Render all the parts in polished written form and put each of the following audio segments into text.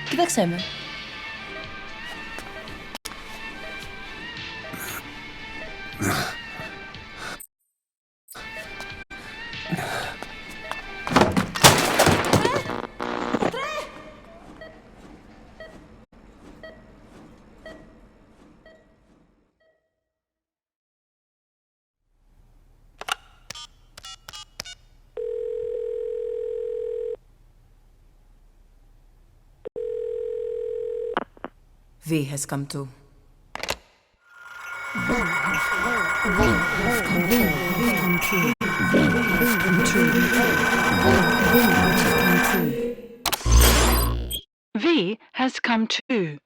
Κοίταξέ με. V has come to. V has come to.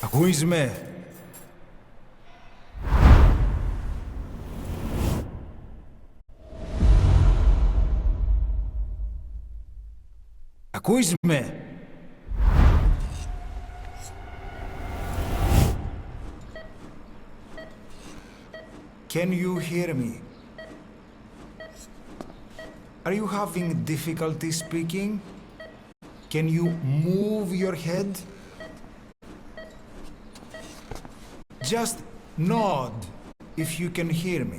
Ακούεις με? Ακούεις με? Can you hear me? Are you having difficulty speaking? Can you move your head? Just nod if you can hear me.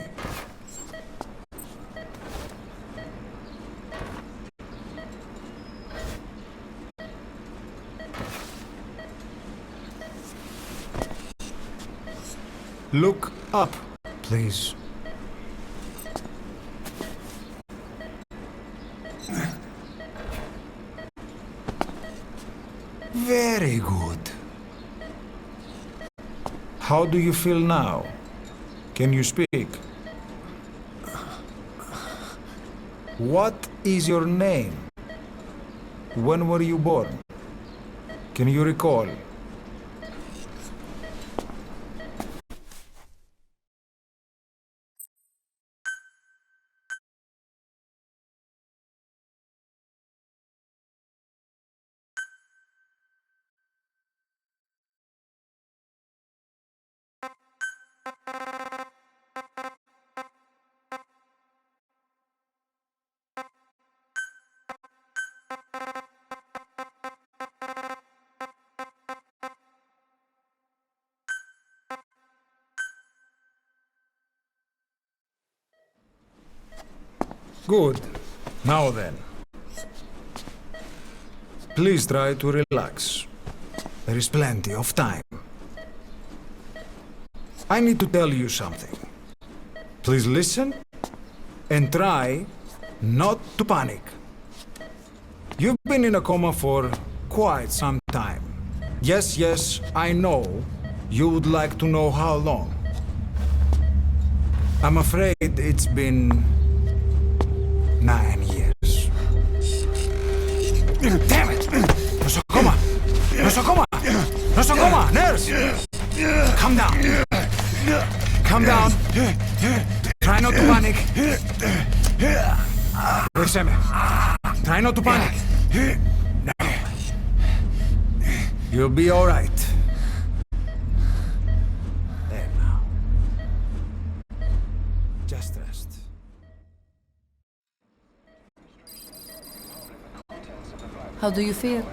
Look up, please. Very good. How do you feel now? Can you speak? What is your name? When were you born? Can you recall? Good. Now then. Please try to relax. There is plenty of time. I need to tell you something. Please listen and try not to panic. You've been in a coma for quite some time. Yes, I know you would like to know how long. I'm afraid it's been 9 years. Damn it! Nosocoma! Nosocoma! Nosocoma! Nurse! Calm down. Calm down. Try not to panic. Listen. Try not to panic. Now. You'll be all right. There now. Just rest. How do you feel?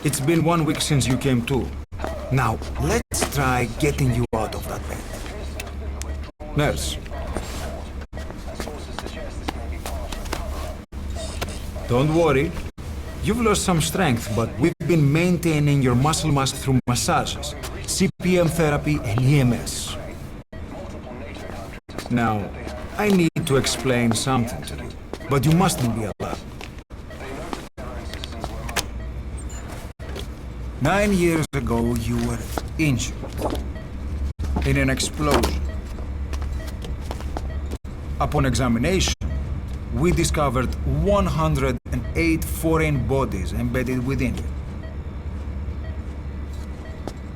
It's been 1 week since you came to. Now, let's try getting you out of that bed. Nurse. Don't worry. You've lost some strength, but we've been maintaining your muscle mass through massages, CPM therapy, and EMS. Now, I need to explain something to you, but you mustn't be alarmed. 9 years ago, you were injured in an explosion. Upon examination, we discovered 108 foreign bodies embedded within you.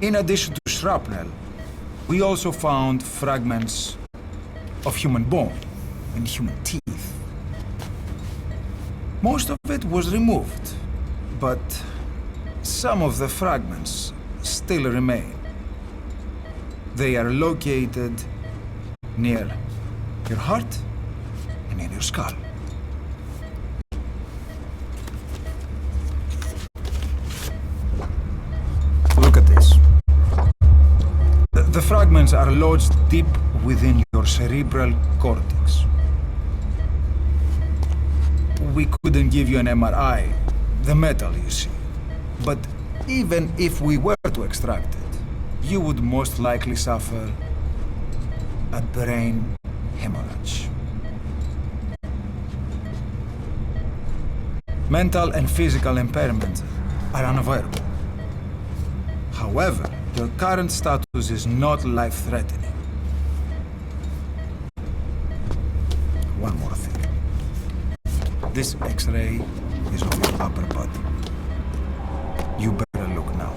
In addition to shrapnel, we also found fragments of human bone and human teeth. Most of it was removed, but some of the fragments still remain. They are located near your heart and in your skull. Look at this. The fragments are lodged deep within your cerebral cortex. We couldn't give you an MRI, the metal, you see. But even if we were to extract it, you would most likely suffer a brain hemorrhage. Mental and physical impairment are unavoidable. However, your current status is not life-threatening. One more thing. This X-ray is of your upper body. You better look now.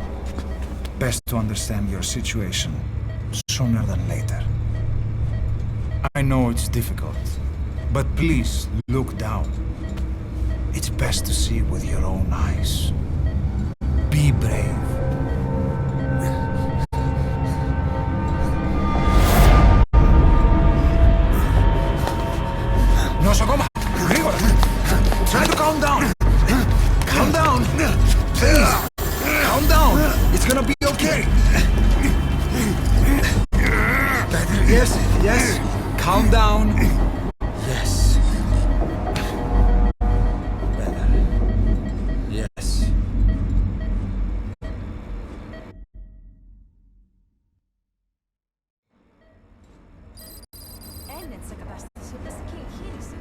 Best to understand your situation sooner than later. I know it's difficult, but please look down. It's best to see with your own eyes. Be brave. Nosocoma! Gregor! Try to calm down! Calm down! Please! Calm down! It's gonna be okay! Yes, yes! Calm down! Yes. Better. Yes. Έννοια σε κατάσταση βασική εγχείρηση.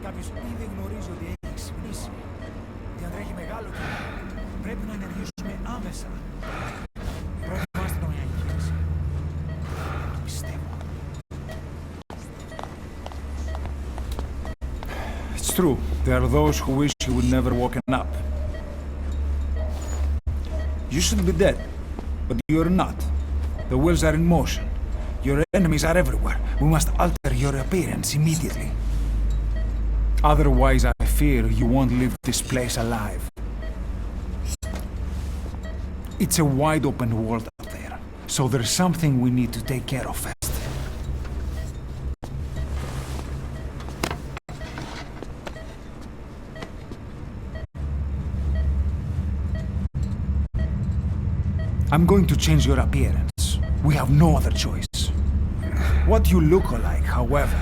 Κάποιος ήδη γνωρίζει ότι έχει ξυπνήσει. Διατρέχει μεγάλο κίνδυνο. Πρέπει να ενεργήσουμε άμεσα. Προετοιμάστε τον για εγχείρηση. Το πιστεύω. It's true. There are those who wish you would never woken up. You should be dead, but you're not. The wheels are in motion. Your enemies are everywhere. We must alter your appearance immediately. Otherwise, I fear you won't leave this place alive. It's a wide open world out there, so there's something we need to take care of first. I'm going to change your appearance. We have no other choice. What you look like, however,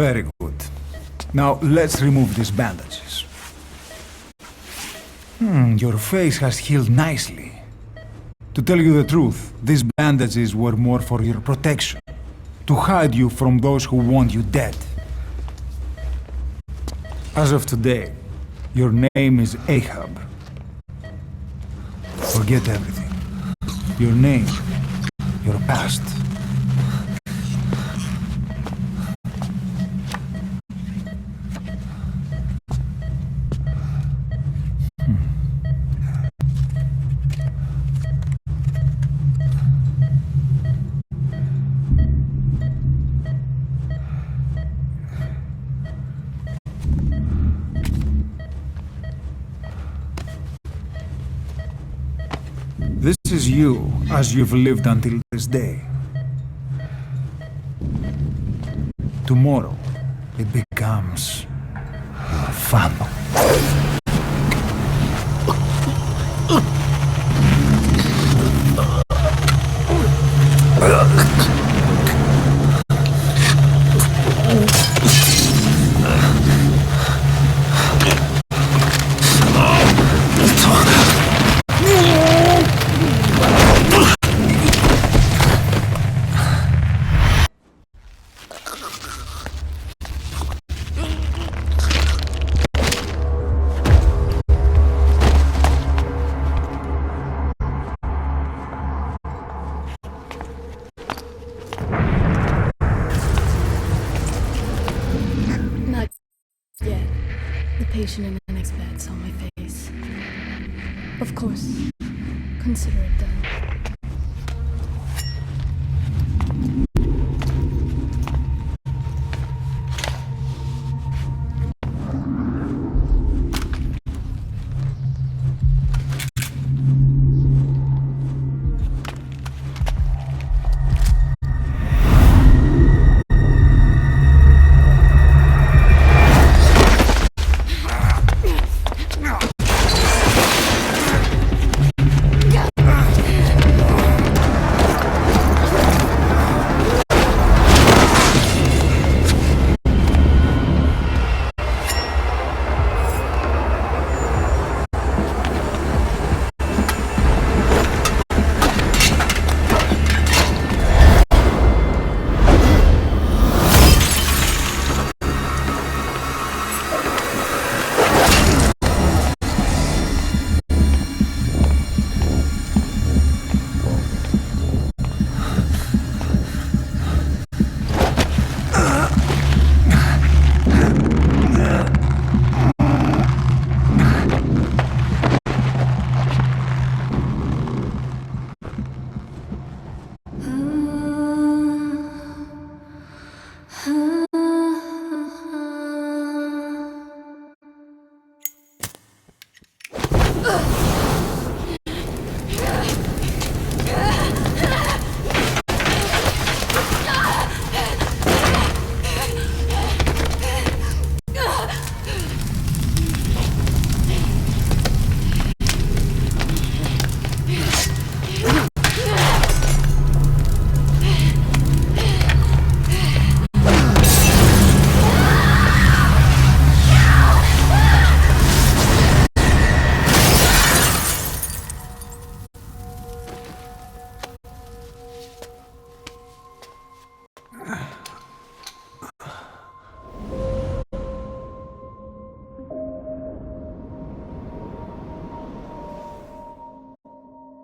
very good. Now let's remove these bandages. Your face has healed nicely. To tell you the truth, these bandages were more for your protection, to hide you from those who want you dead. As of today, your name is Ahab. Forget everything. Your name, your past. This is you as you've lived until this day. Tomorrow, it becomes your family. Not yet. The patient in the next bed saw my face. Of course. Consider it done.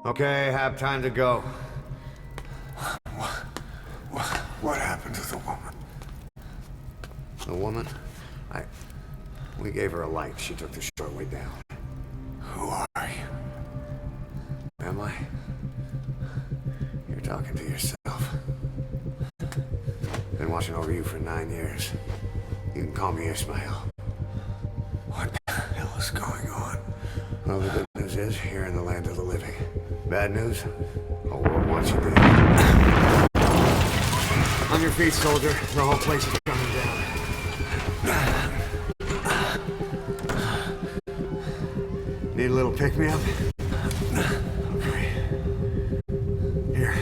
Okay, have time to go. What happened to the woman? The woman? We gave her a light. She took the short way down. Who are you? Am I? You're talking to yourself. Been watching over you for 9 years. You can call me Ismail. What the hell is going on? Well, the good news is, you're in the land of the living. Bad news? The world wants you dead. On your feet, soldier. The whole place is coming down. Need a little pick-me-up? Okay. Here.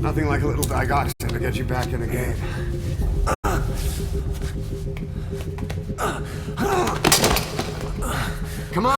Nothing like a little digoxin to get you back in the game. Come on!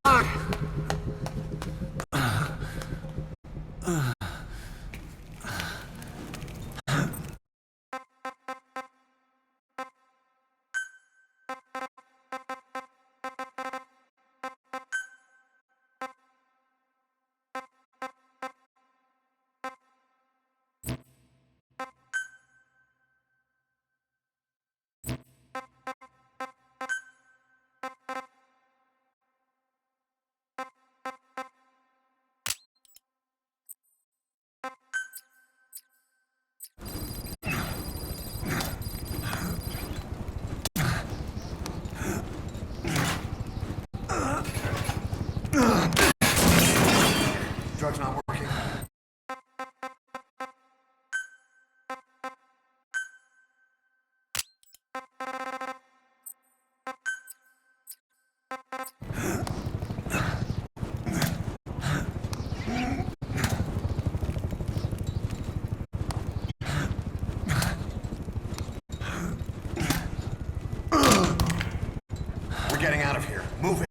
We're getting out of here. Move it.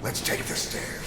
Let's take the stairs.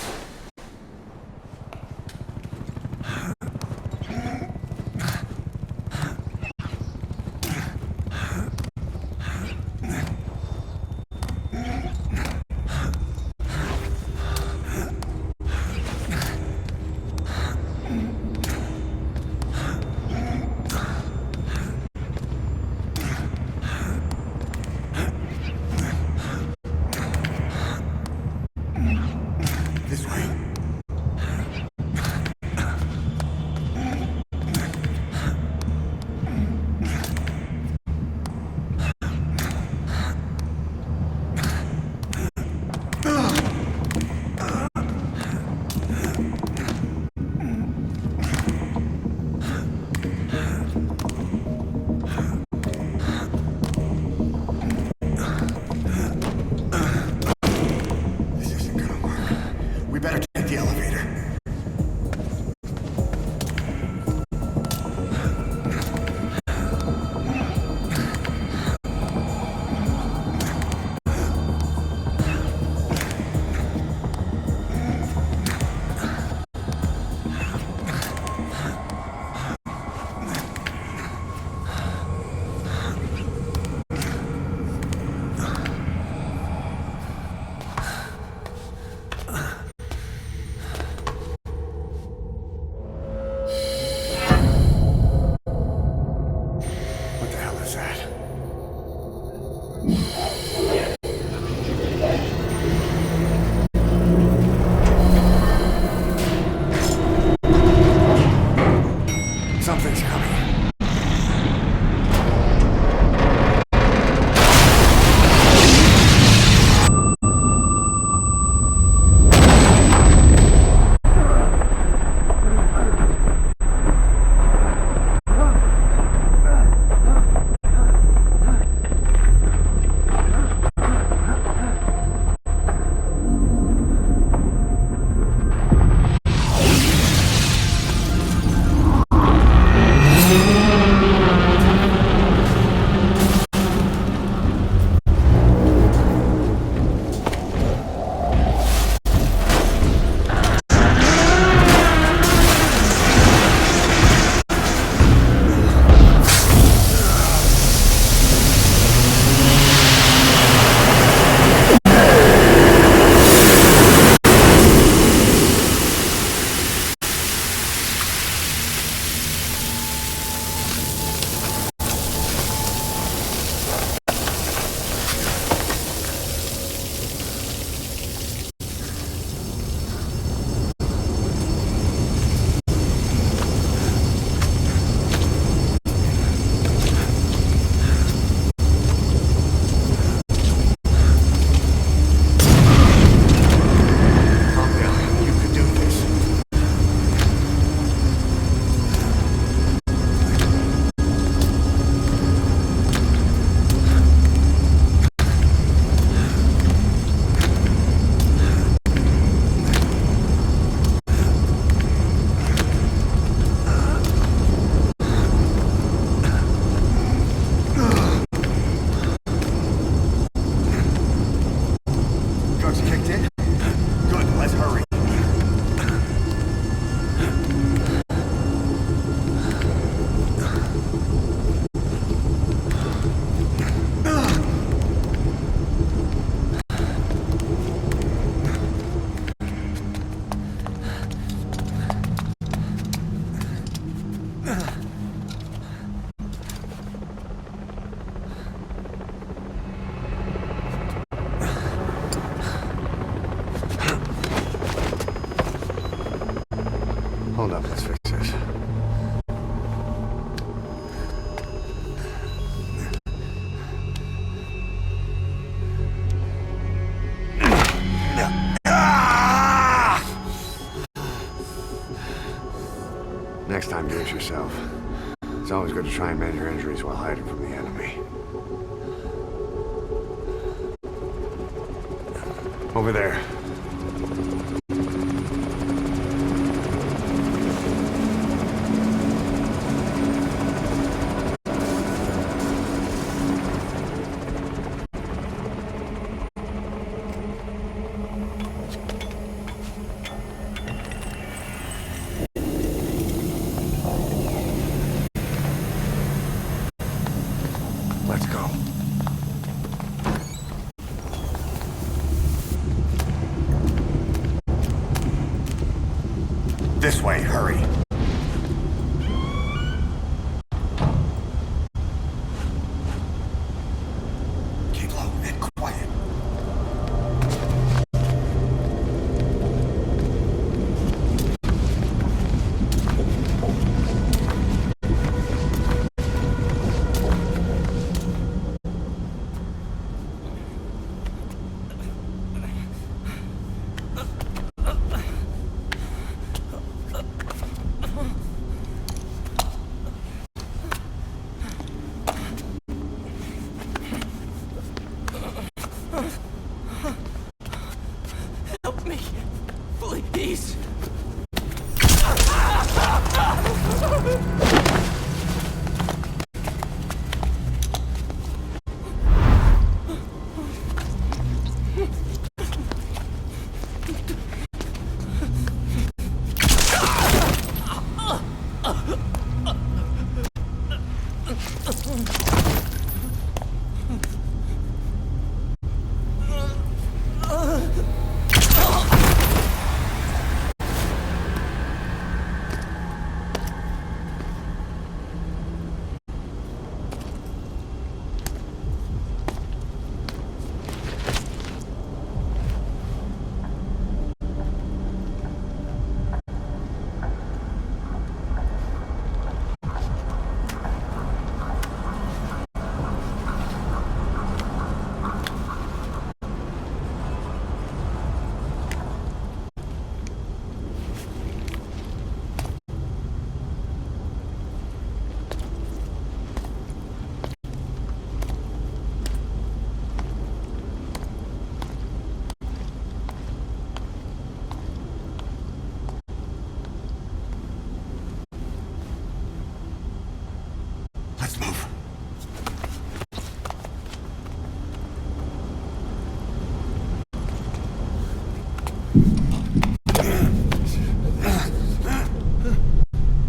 Hold up, let's fix this. Next time, do it yourself. It's always good to try and mend your injuries while hiding from the enemy. Over there. Let's go. This way, hurry. Keep low and quiet. Help me, please. Let's move.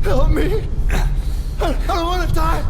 Help me! I don't want to die!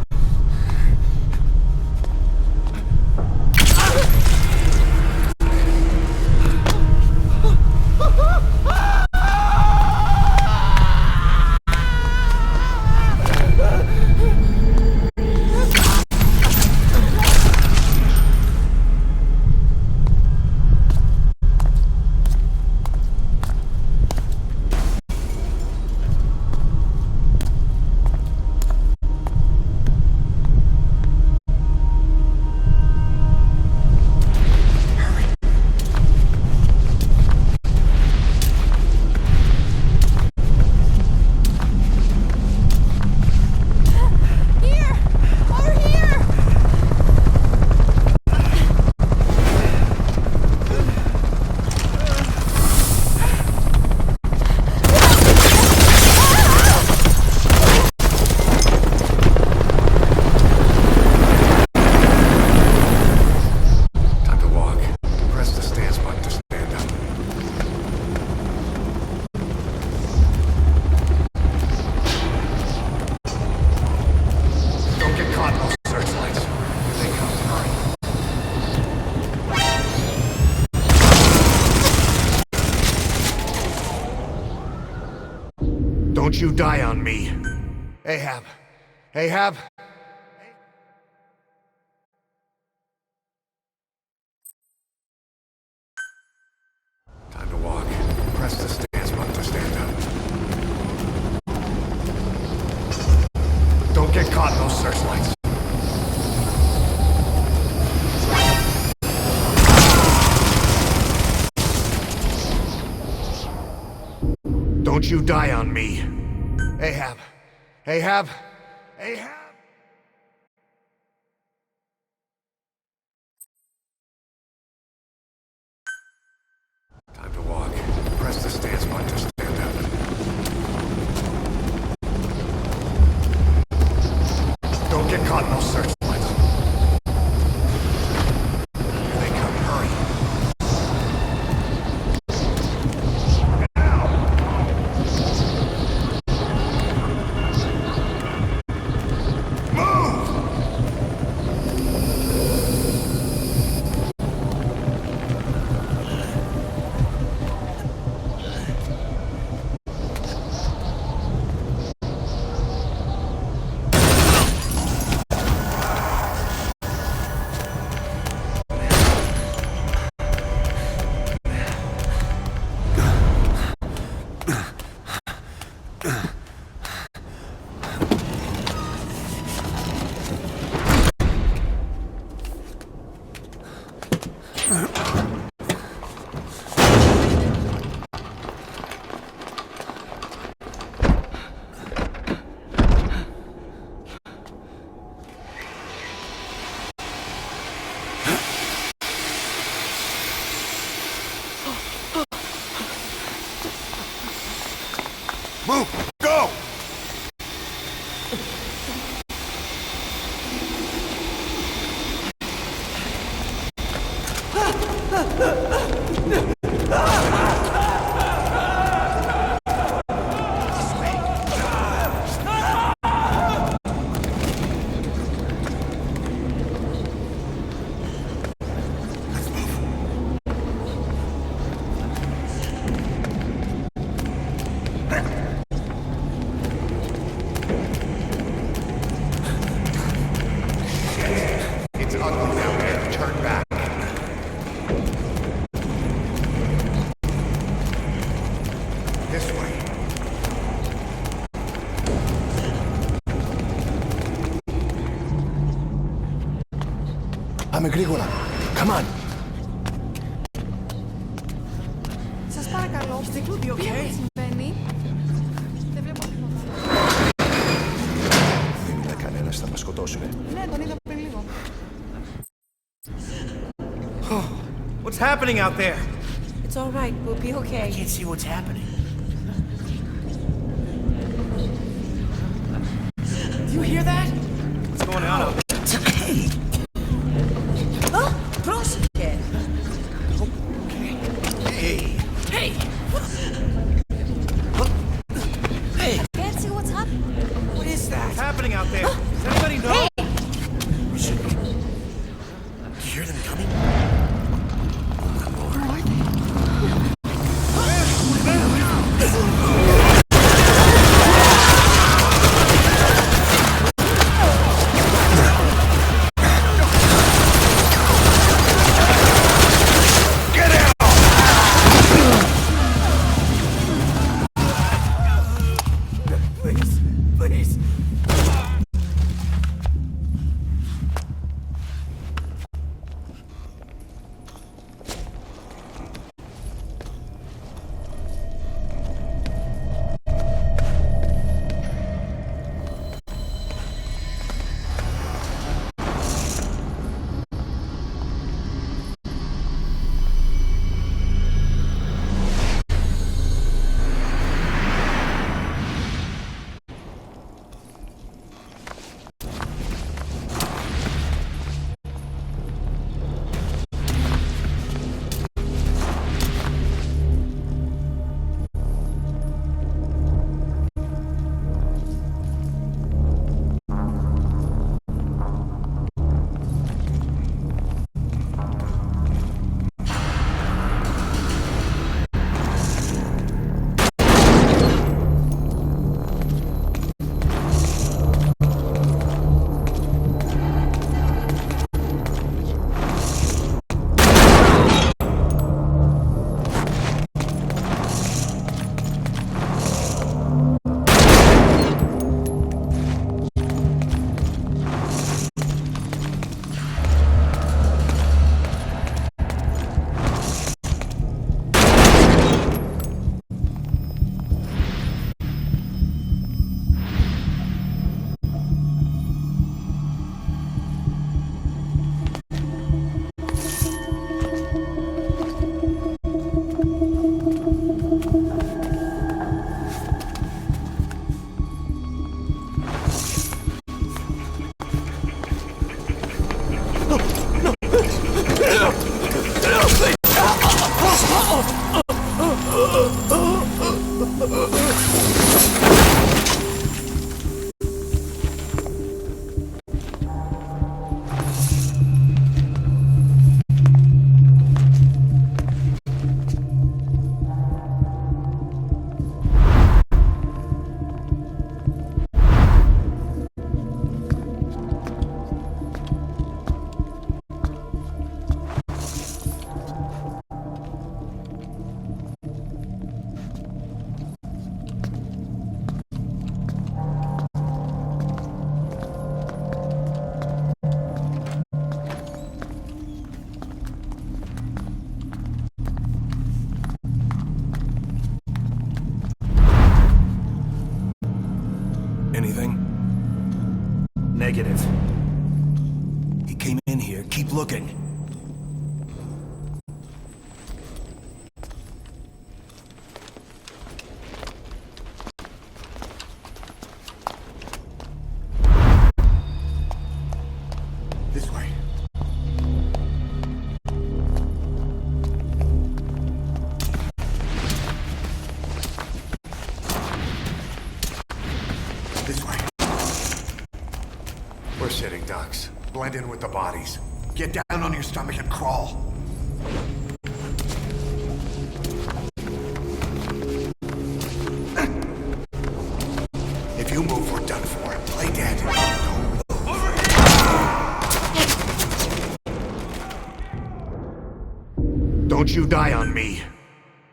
Don't you die on me. Ahab. Ahab. Time to walk. Press the stance button to stand up. get caught in those searchlights. Don't you die on me. Ahab. Ahab. Ahab. Time to walk. Press the stance button to stand up. Don't get caught in those searchlights. Here they come. Hurry. Move! Go! It's ugly down there. Turn back. This way. Πάμε γρήγορα. Come on. Σας παρακαλώ. Τι συμβαίνει? Δεν βλέπω τίποτα. Δεν είναι κανένας, θα μας σκοτώσουνε. Ναι, τον είδα πριν λίγο. What's happening out there? It's all right. We'll be okay. I can't see what's happening. Do you hear that? What's going on out there? Πρόσεχε. Hey! Hey! Hey! Can't see what's happening. What is that? What's happening out there? Does anybody know? We should... Do you hear them coming? Negative. He came in here. Keep looking. This way. This way. We're sitting ducks. Blend in with the bodies. Get down on your stomach and crawl. If you move, we're done for. Play dead. Don't you die on me.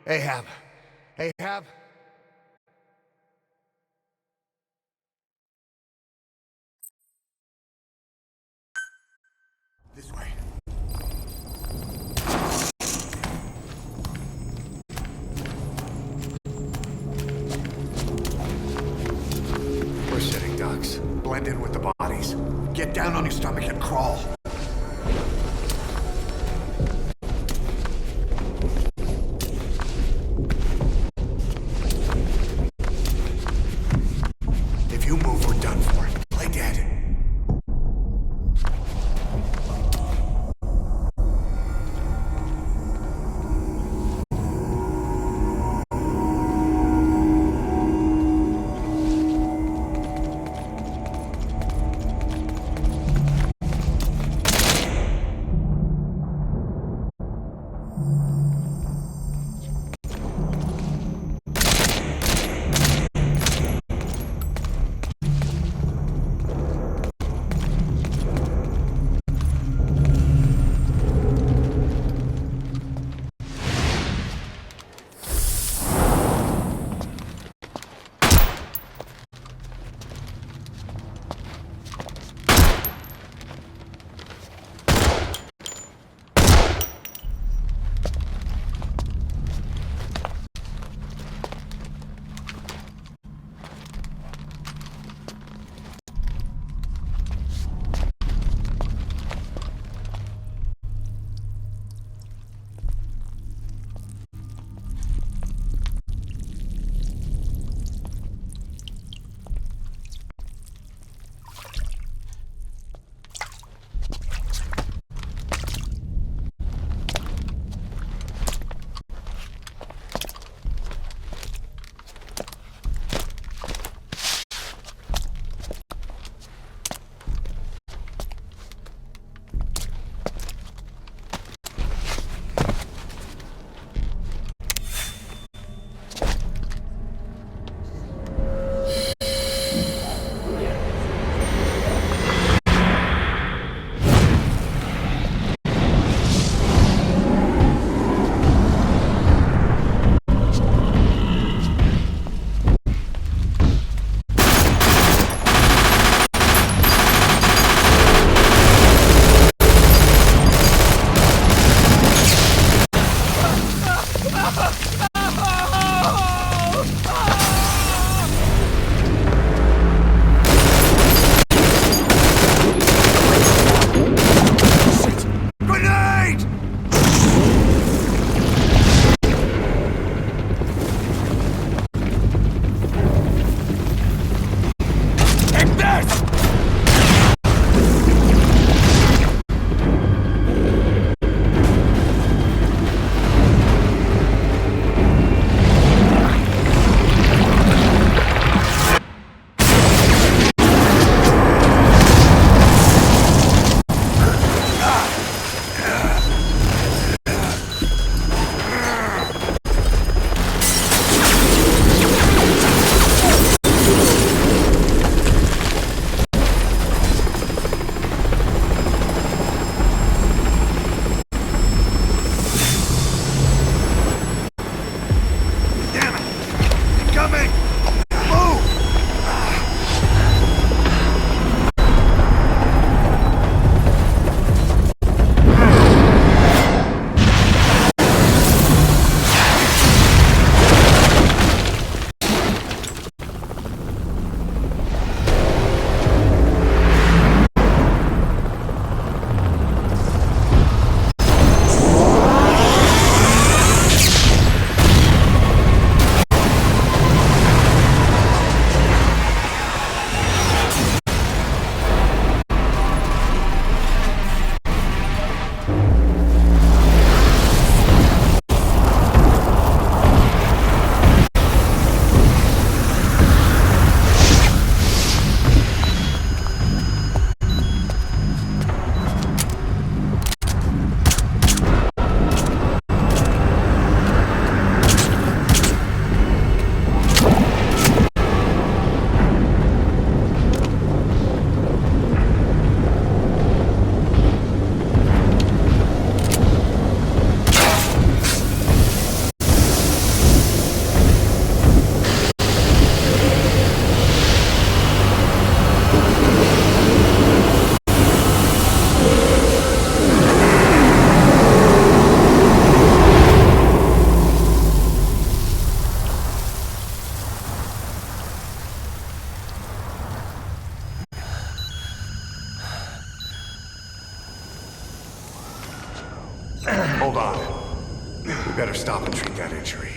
Ahab. Ahab. This way. We're sitting ducks. Blend in with the bodies. Get down on your stomach and crawl. If you move, we're done for. Play dead. Hold on. We better stop and treat that injury.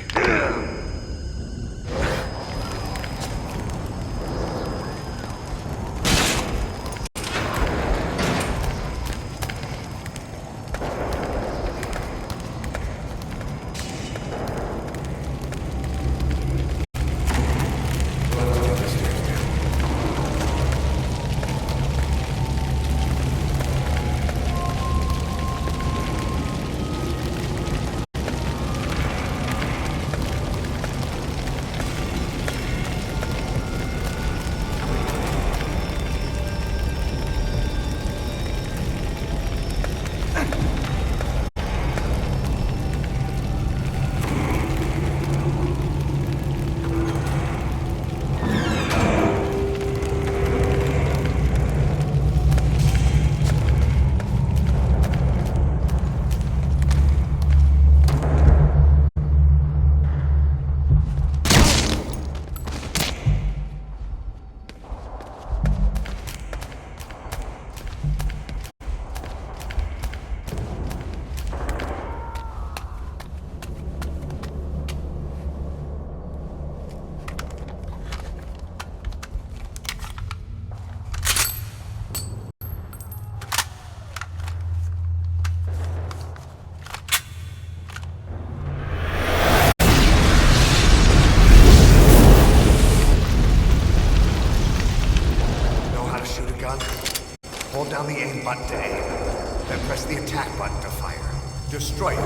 Hold down the aim button to aim, then press the attack button to fire. Destroy it.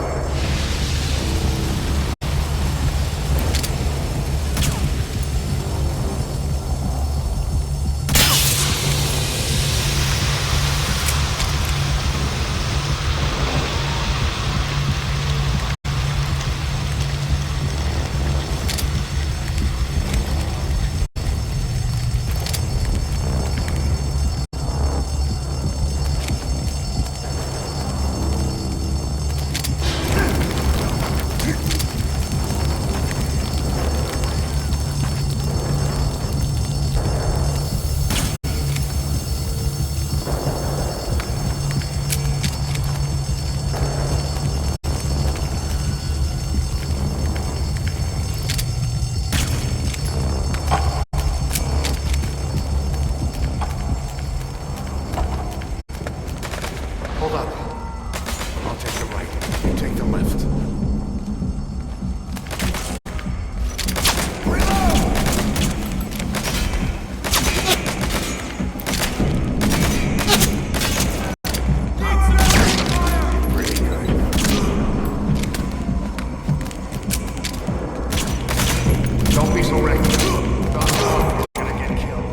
Hold up. I'll take the right. You take the left. Pretty good. Don't be so reckless. You're gonna get killed.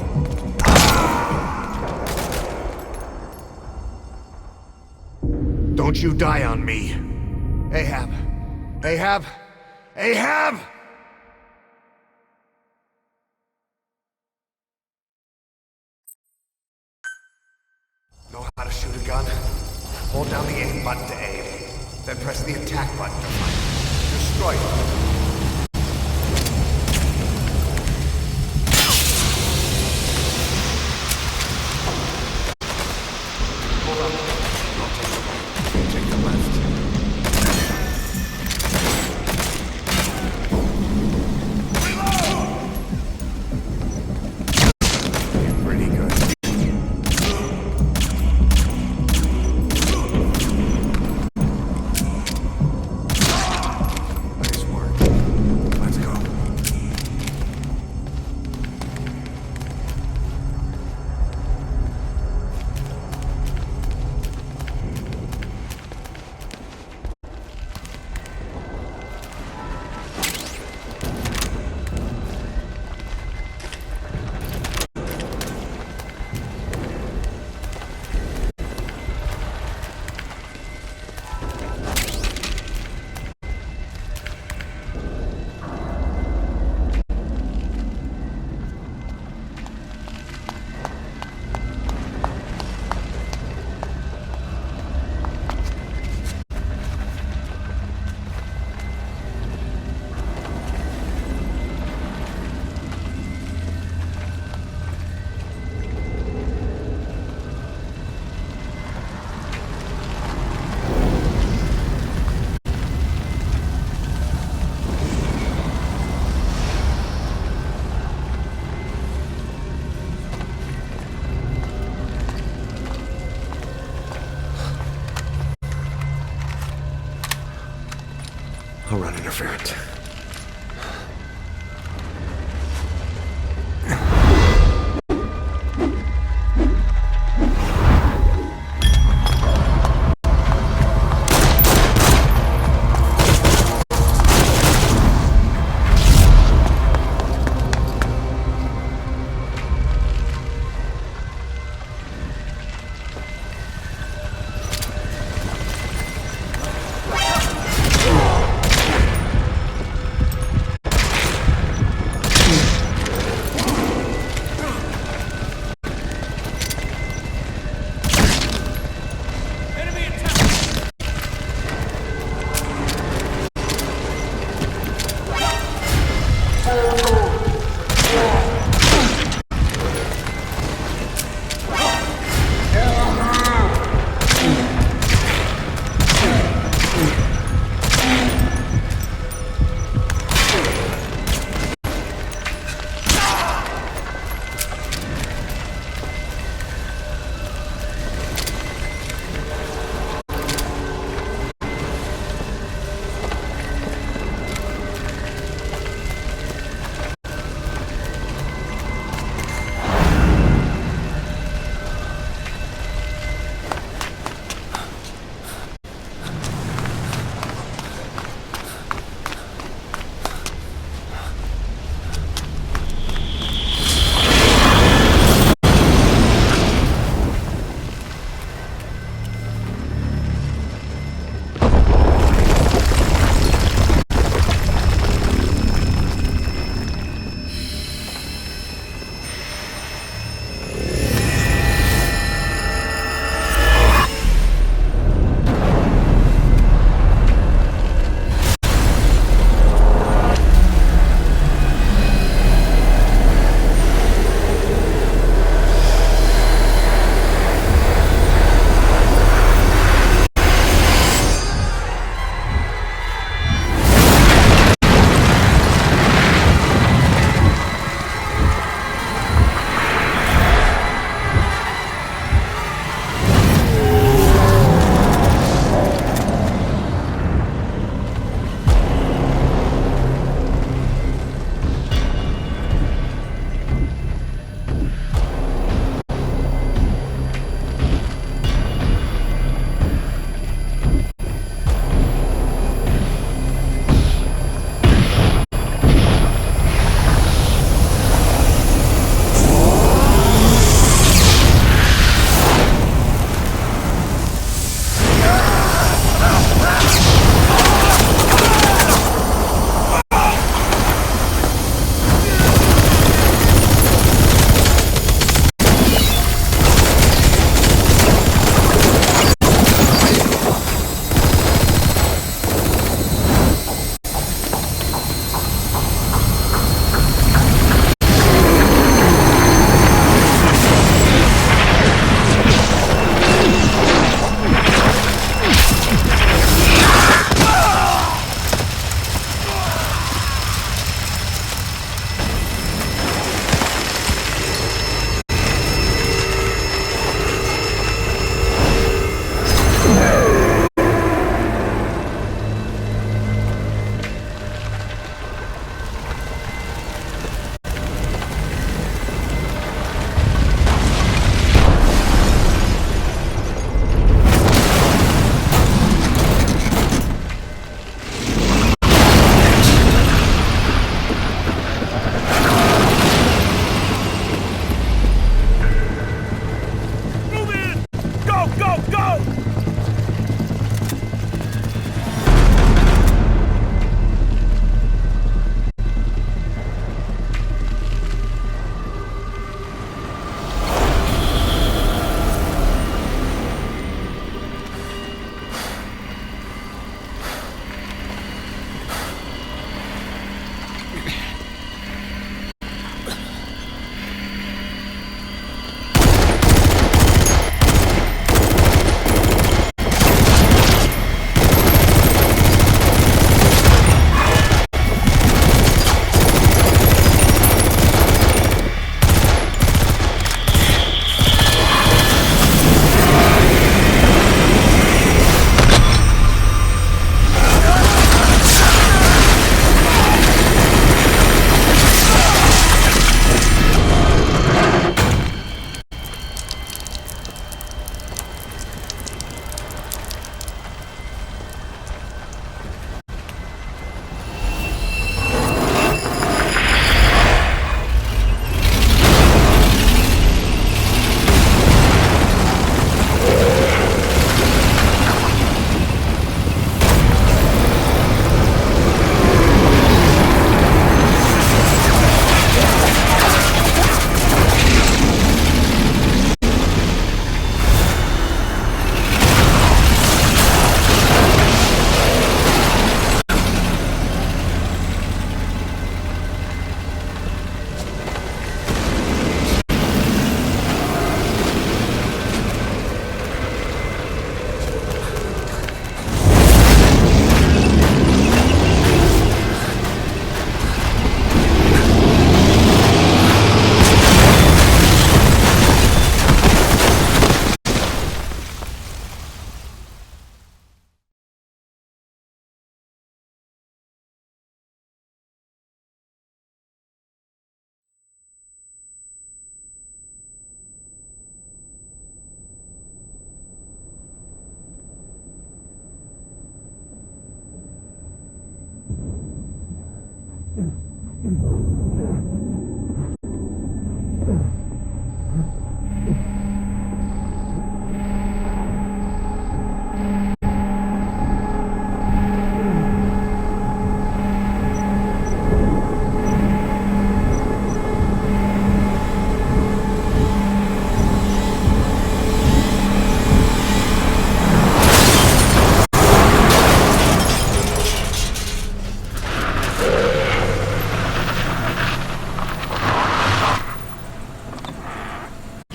Don't you die on me. Ahab. Ahab. Ahab! Know how to shoot a gun? Hold down the aim button to aim. Then press the attack button to fire. Destroy it. Hold up. I'll take the right. You take the left. Pretty good. Nice work. interference.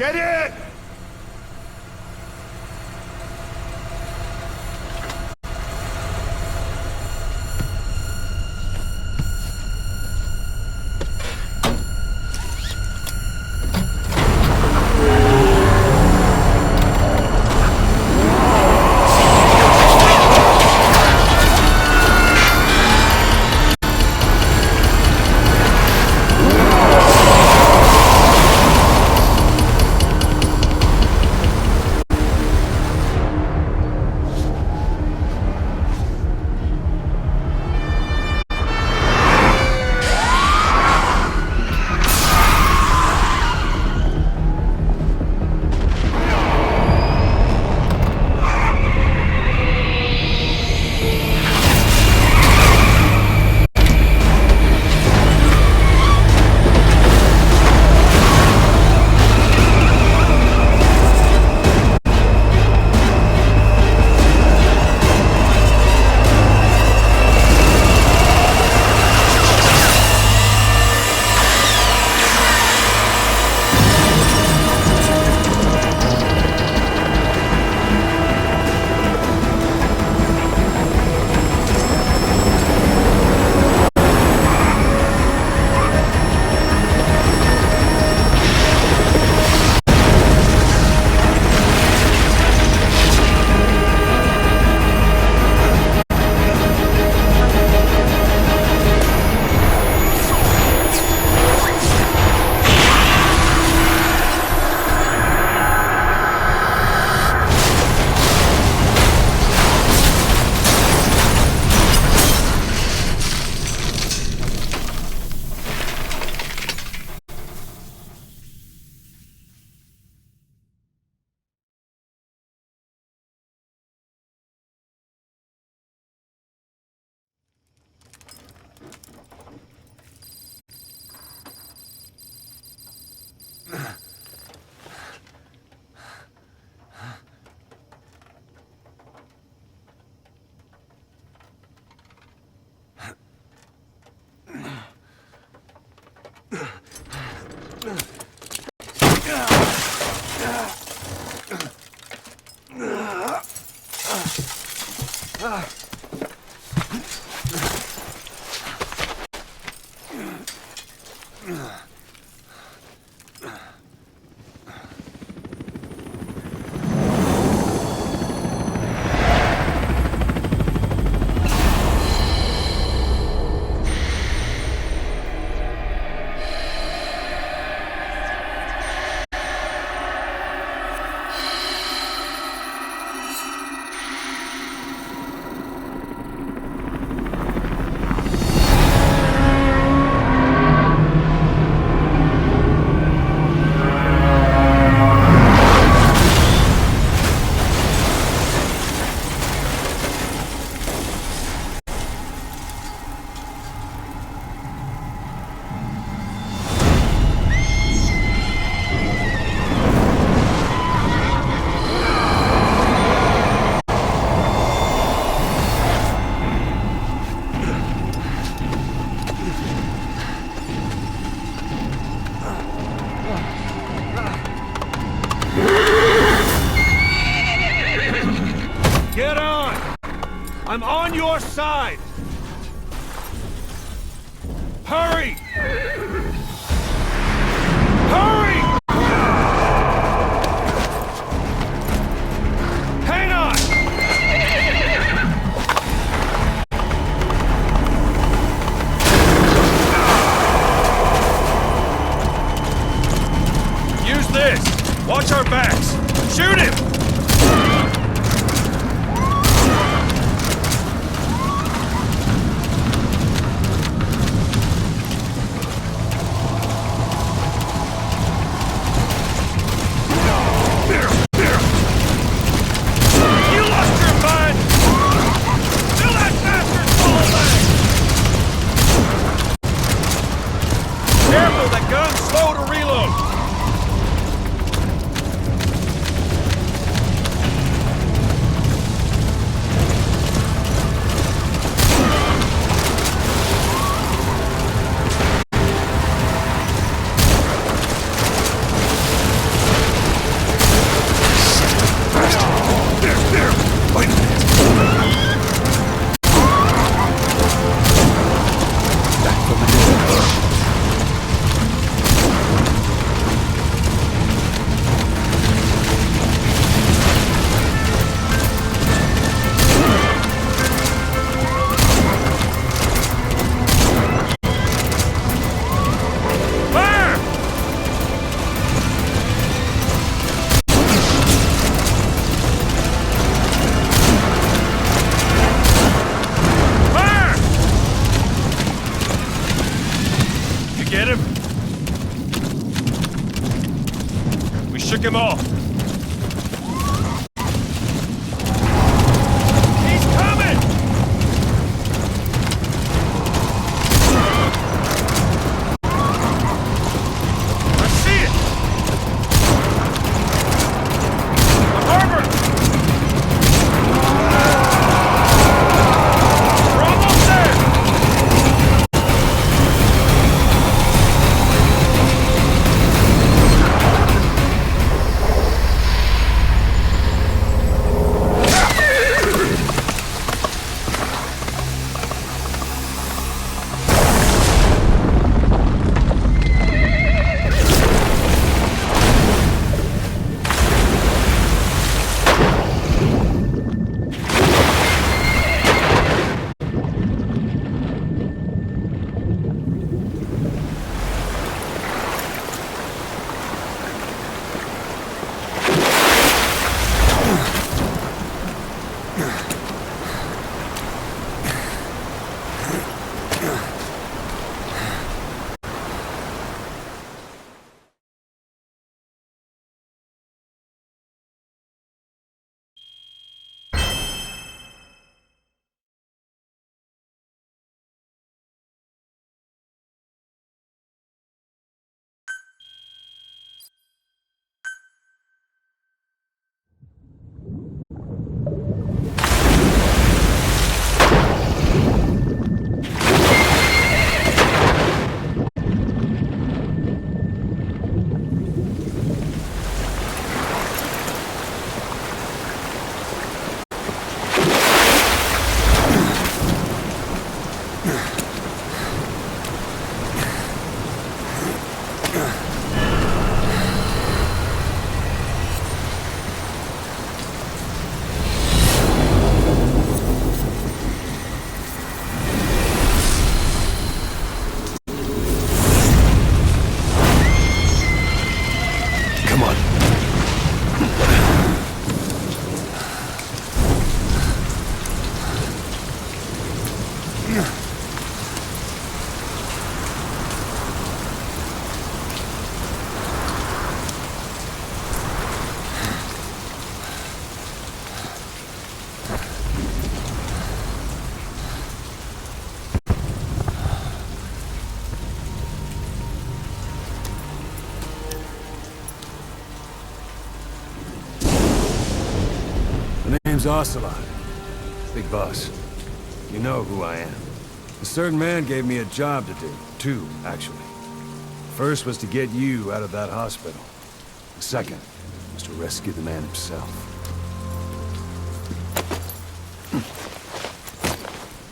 Get in! I'm on your side! Hurry! Hurry! Hang on! Use this! Watch our backs! Shoot him! shook him off. He's coming! I see it! The harbor! We're almost there! Name's Ocelot. Big boss. You know who I am. A certain man gave me a job to do. Two, actually. First was to get you out of that hospital. The second was to rescue the man himself.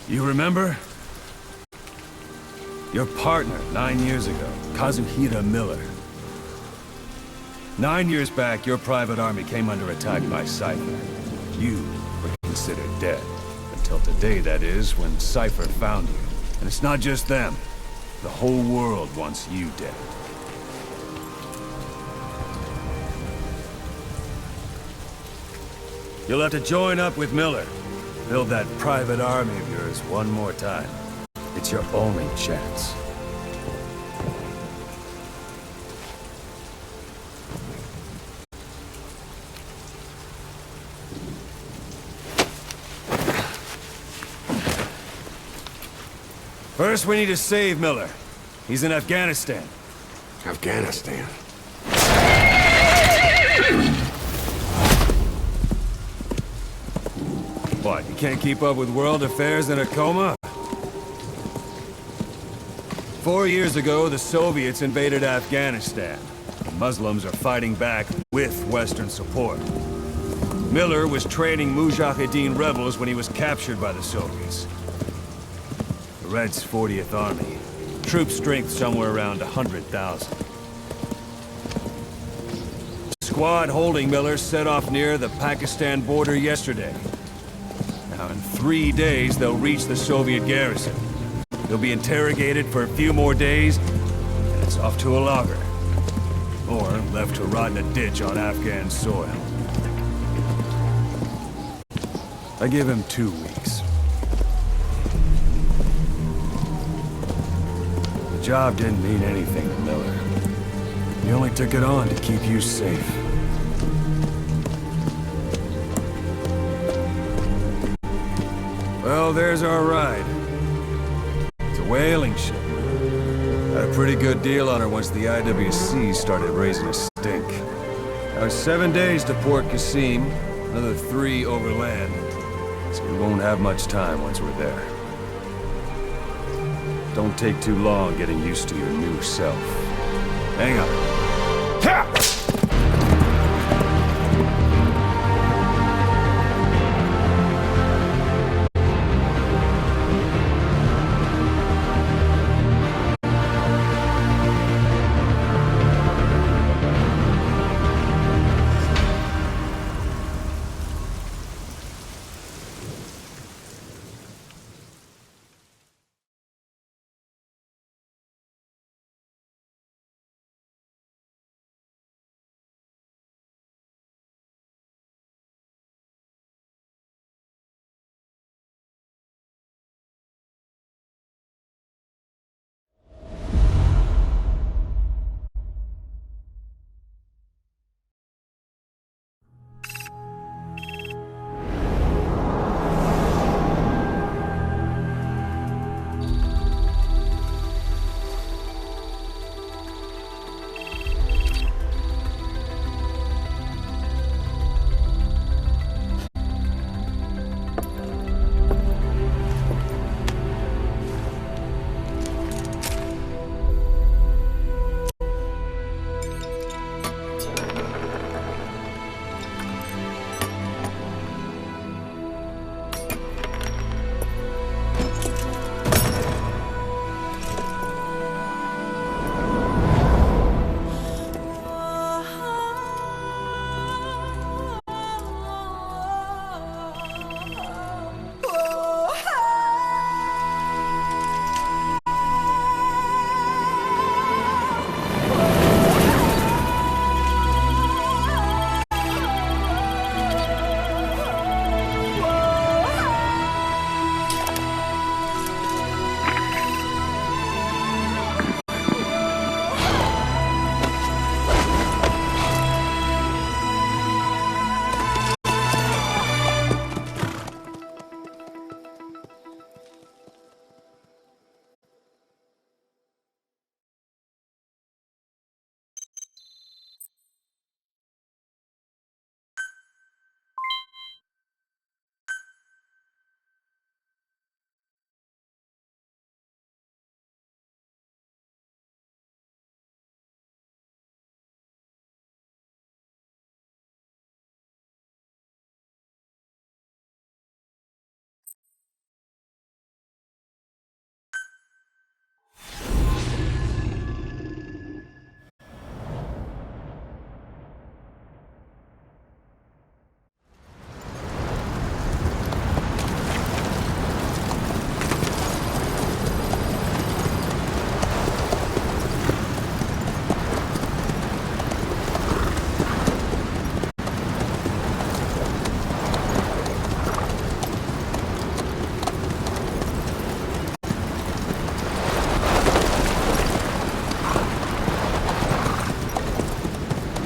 You remember? Your partner 9 years ago, Kazuhira Miller. 9 years back, your private army came under attack by Cypher. You were considered dead. Until today, that is, when Cypher found you. And it's not just them. The whole world wants you dead. You'll have to join up with Miller. Build that private army of yours one more time. It's your only chance. First, we need to save Miller. He's in Afghanistan. Afghanistan? What, you can't keep up with world affairs in a coma? 4 years ago, the Soviets invaded Afghanistan. The Muslims are fighting back with Western support. Miller was training Mujahideen rebels when he was captured by the Soviets. The Reds' 40th Army. Troop strength somewhere around 100,000. The squad holding Miller set off near the Pakistan border yesterday. Now, in 3 days, they'll reach the Soviet garrison. They'll be interrogated for a few more days, and it's off to a lager. Or left to rot in a ditch on Afghan soil. I give him 2 weeks. The job didn't mean anything to Miller. She only took it on to keep you safe. Well, there's our ride. It's a whaling ship. Had a pretty good deal on her once the IWC started raising a stink. Now it's 7 days to Port Qasim, another 3 overland. So we won't have much time once we're there. Don't take too long getting used to your new self. Hang on. Ha!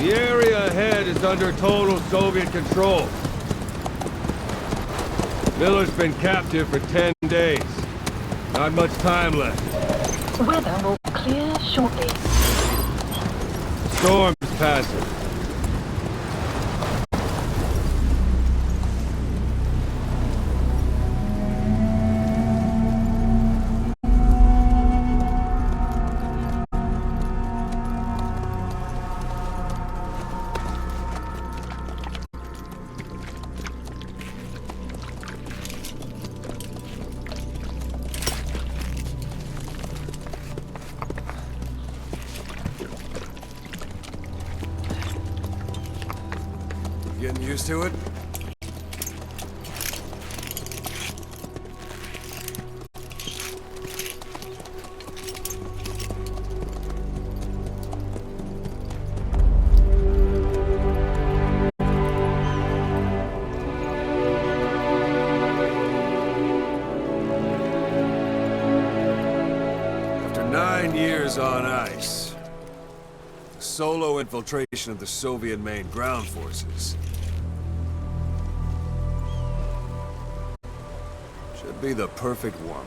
The area ahead is under total Soviet control. Miller's been captive for 10 days. Not much time left. Weather will clear shortly. Storm's passing. Getting used to it? After 9 years on ice, solo infiltration of the Soviet main ground forces. Should be the perfect warm-up.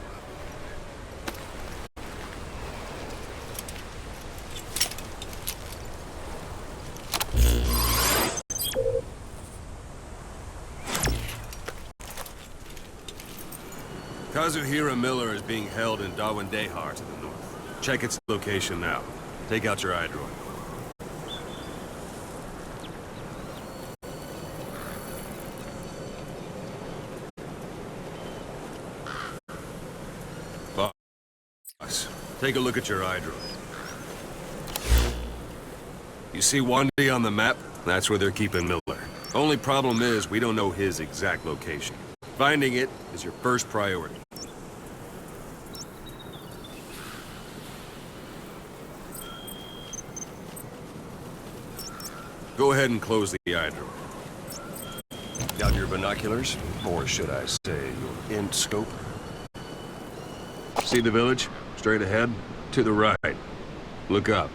Kazuhira Miller is being held in Dawandehar to the north. Check its location now. Take out your iDroid. Boss, take a look at your iDroid. You see Wandy on the map? That's where they're keeping Miller. Only problem is, we don't know his exact location. Finding it is your first priority. Go ahead and close the iDroid. Got your binoculars? Or should I say, your int scope? See the village? Straight ahead? To the right. Look up.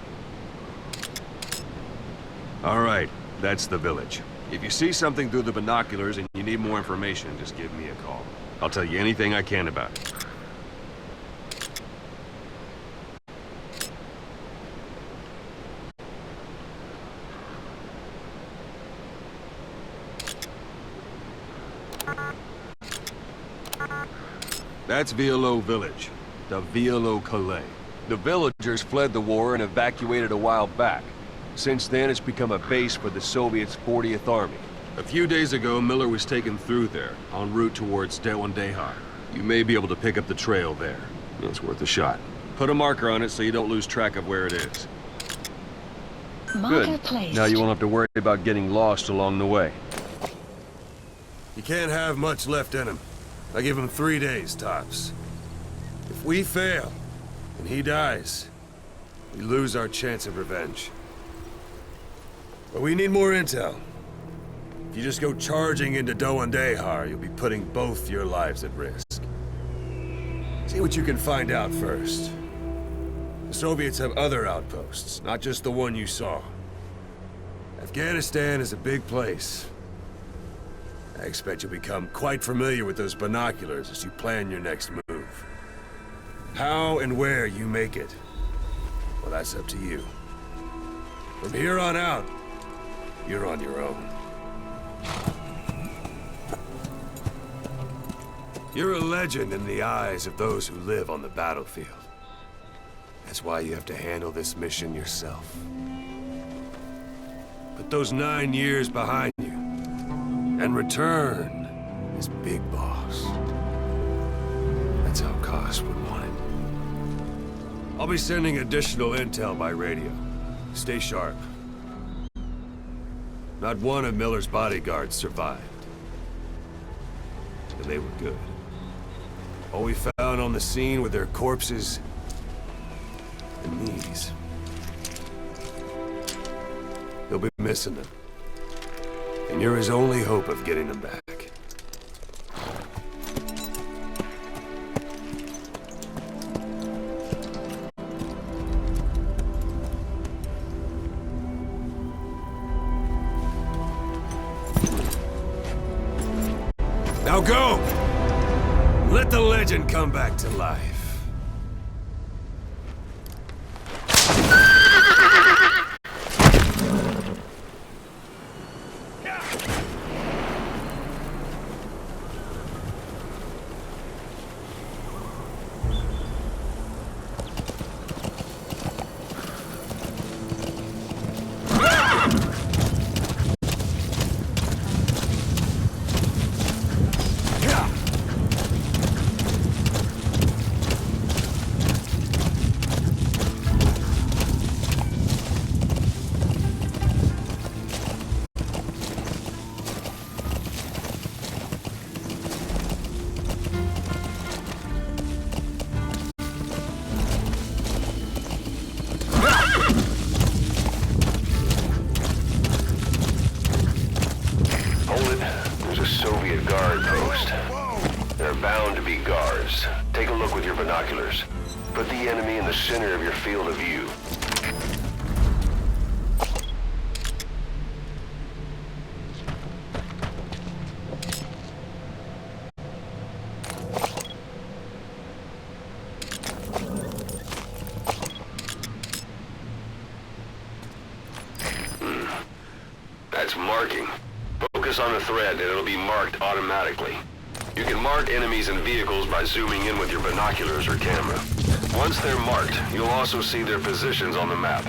All right, that's the village. If you see something through the binoculars and you need more information, just give me a call. I'll tell you anything I can about it. That's Violo Village, the Violo Calais. The villagers fled the war and evacuated a while back. Since then, it's become a base for the Soviets' 40th Army. A few days ago, Miller was taken through there, en route towards Dawandehar. You may be able to pick up the trail there. It's worth a shot. Put a marker on it so you don't lose track of where it is. Marker Good. placed. Now you won't have to worry about getting lost along the way. You can't have much left in him. I give him 3 days, tops. If we fail, and he dies, we lose our chance of revenge. But we need more intel. If you just go charging into Dawandehar, you'll be putting both your lives at risk. See what you can find out first. The Soviets have other outposts, not just the one you saw. Afghanistan is a big place. I expect you'll become quite familiar with those binoculars as you plan your next move. How and where you make it, well, that's up to you. From here on out, you're on your own. You're a legend in the eyes of those who live on the battlefield. That's why you have to handle this mission yourself. Put those 9 years behind you, and return as Big Boss. That's how Koss would want it. I'll be sending additional intel by radio. Stay sharp. Not one of Miller's bodyguards survived. And they were good. All we found on the scene were their corpses and knees. They'll be missing them. And you're his only hope of getting them back. Now go! Let the legend come back to life. That's marking. Focus on the thread and it'll be marked automatically. You can mark enemies and vehicles by zooming in with your binoculars or camera. Once they're marked, you'll also see their positions on the map.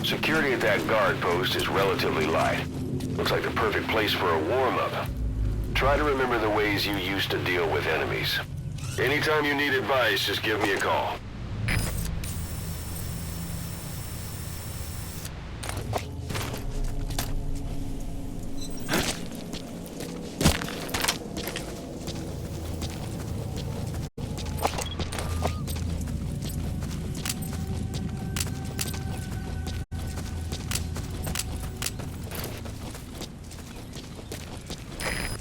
Security at that guard post is relatively light. Looks like the perfect place for a warm-up. Try to remember the ways you used to deal with enemies. Anytime you need advice, just give me a call.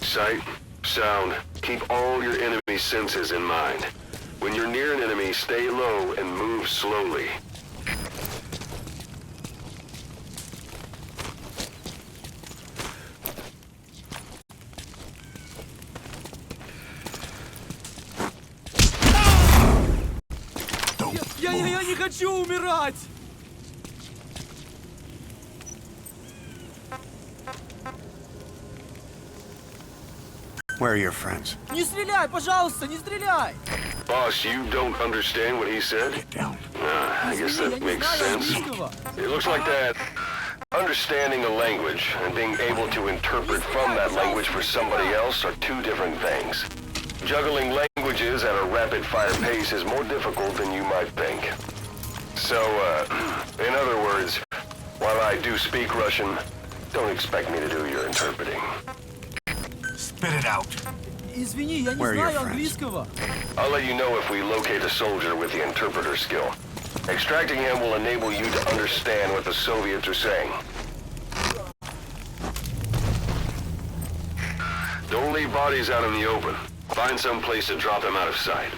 Sight, sound, keep all your enemy senses in mind. When you're near an enemy, stay low and move slowly. Я не хочу умирать! Where are your friends? Не стреляй, пожалуйста, не стреляй! Boss, you don't understand what he said? Get down. I guess that makes sense. It looks like that understanding a language and being able to interpret from that language for somebody else are two different things. Juggling languages at a rapid-fire pace is more difficult than you might think. So, in other words, while I do speak Russian, don't expect me to do your interpreting. Spit it out. Извини, я не знаю английского. I'll let you know if we locate a soldier with the interpreter skill. Extracting him will enable you to understand what the Soviets are saying. Don't leave bodies out in the open. Find some place to drop them out of sight.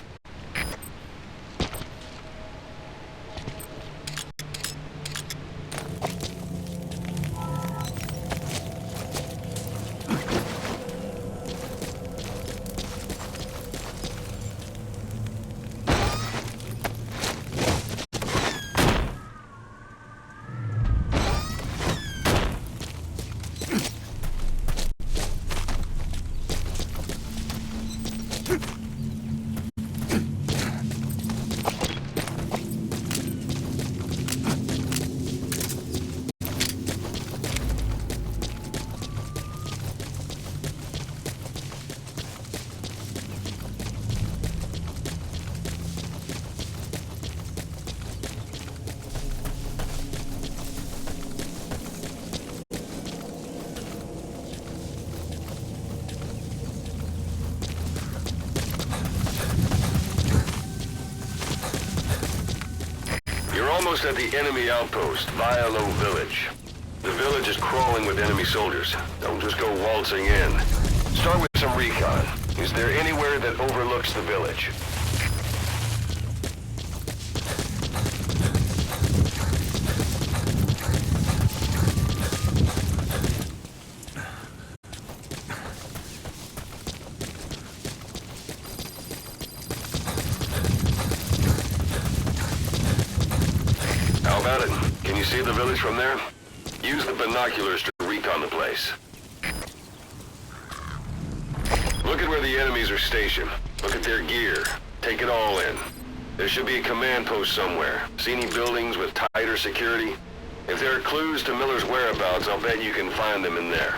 Almost at the enemy outpost, Vialo Village. The village is crawling with enemy soldiers. Don't just go waltzing in. Start with some recon. Is there anywhere that overlooks the village? How about it? Can you see the village from there? Use the binoculars to recon the place. Look at where the enemies are stationed. Look at their gear. Take it all in. There should be a command post somewhere. See any buildings with tighter security? If there are clues to Miller's whereabouts, I'll bet you can find them in there.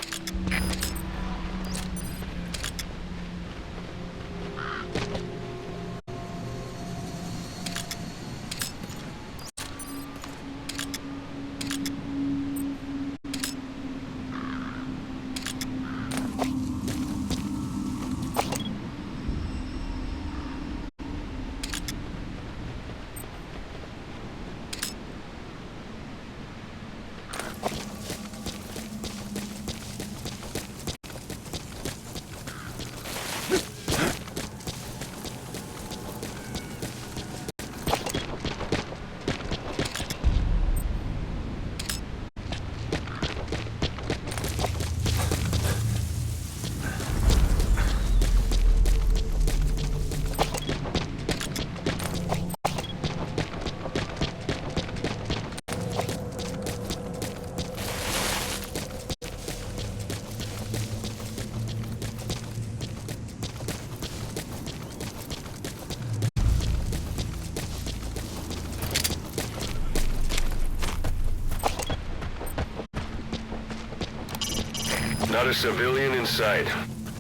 Not a civilian in sight.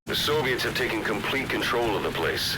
The Soviets have taken complete control of the place.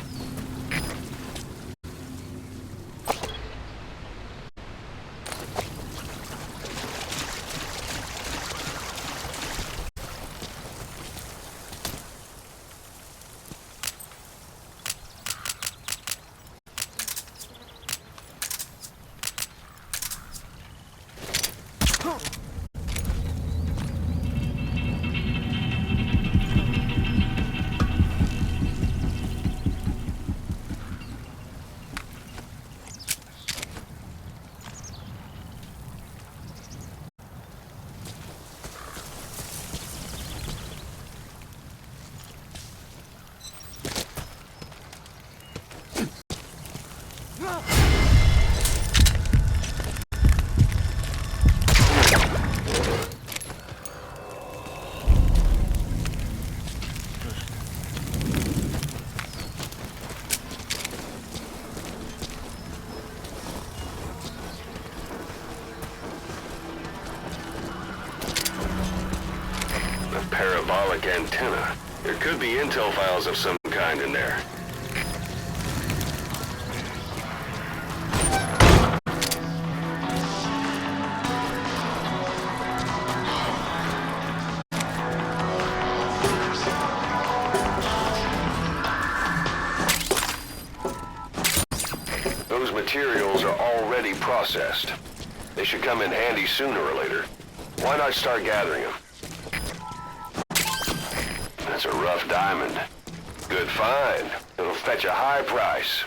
Parabolic antenna. There could be intel files of some kind in there. Those materials are already processed. They should come in handy sooner or later. Why not start gathering them? That's a rough diamond. Good find. It'll fetch a high price.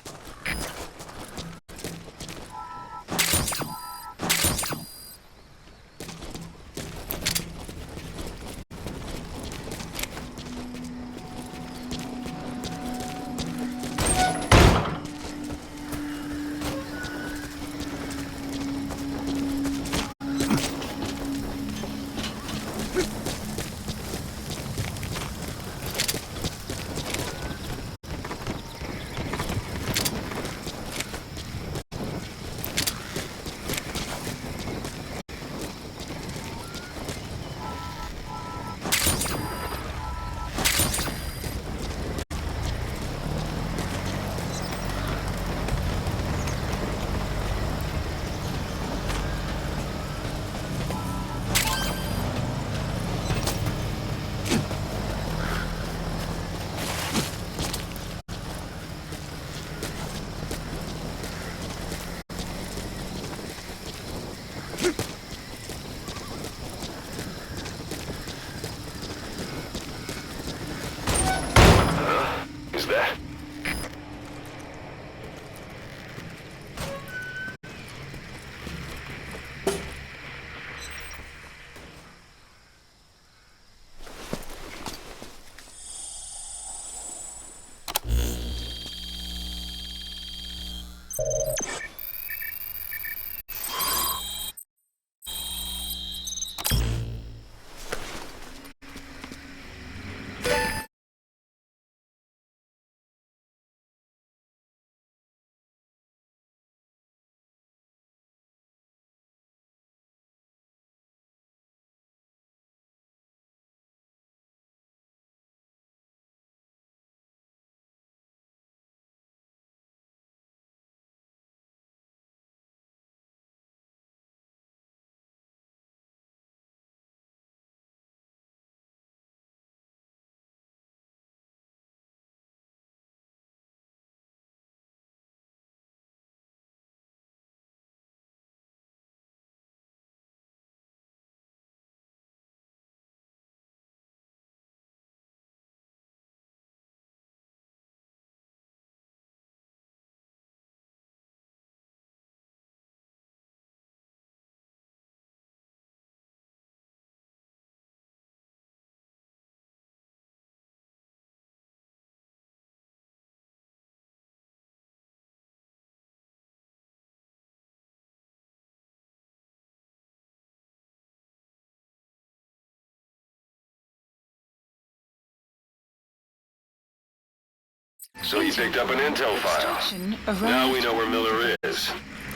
So you picked up an intel file. Now we know where Miller is.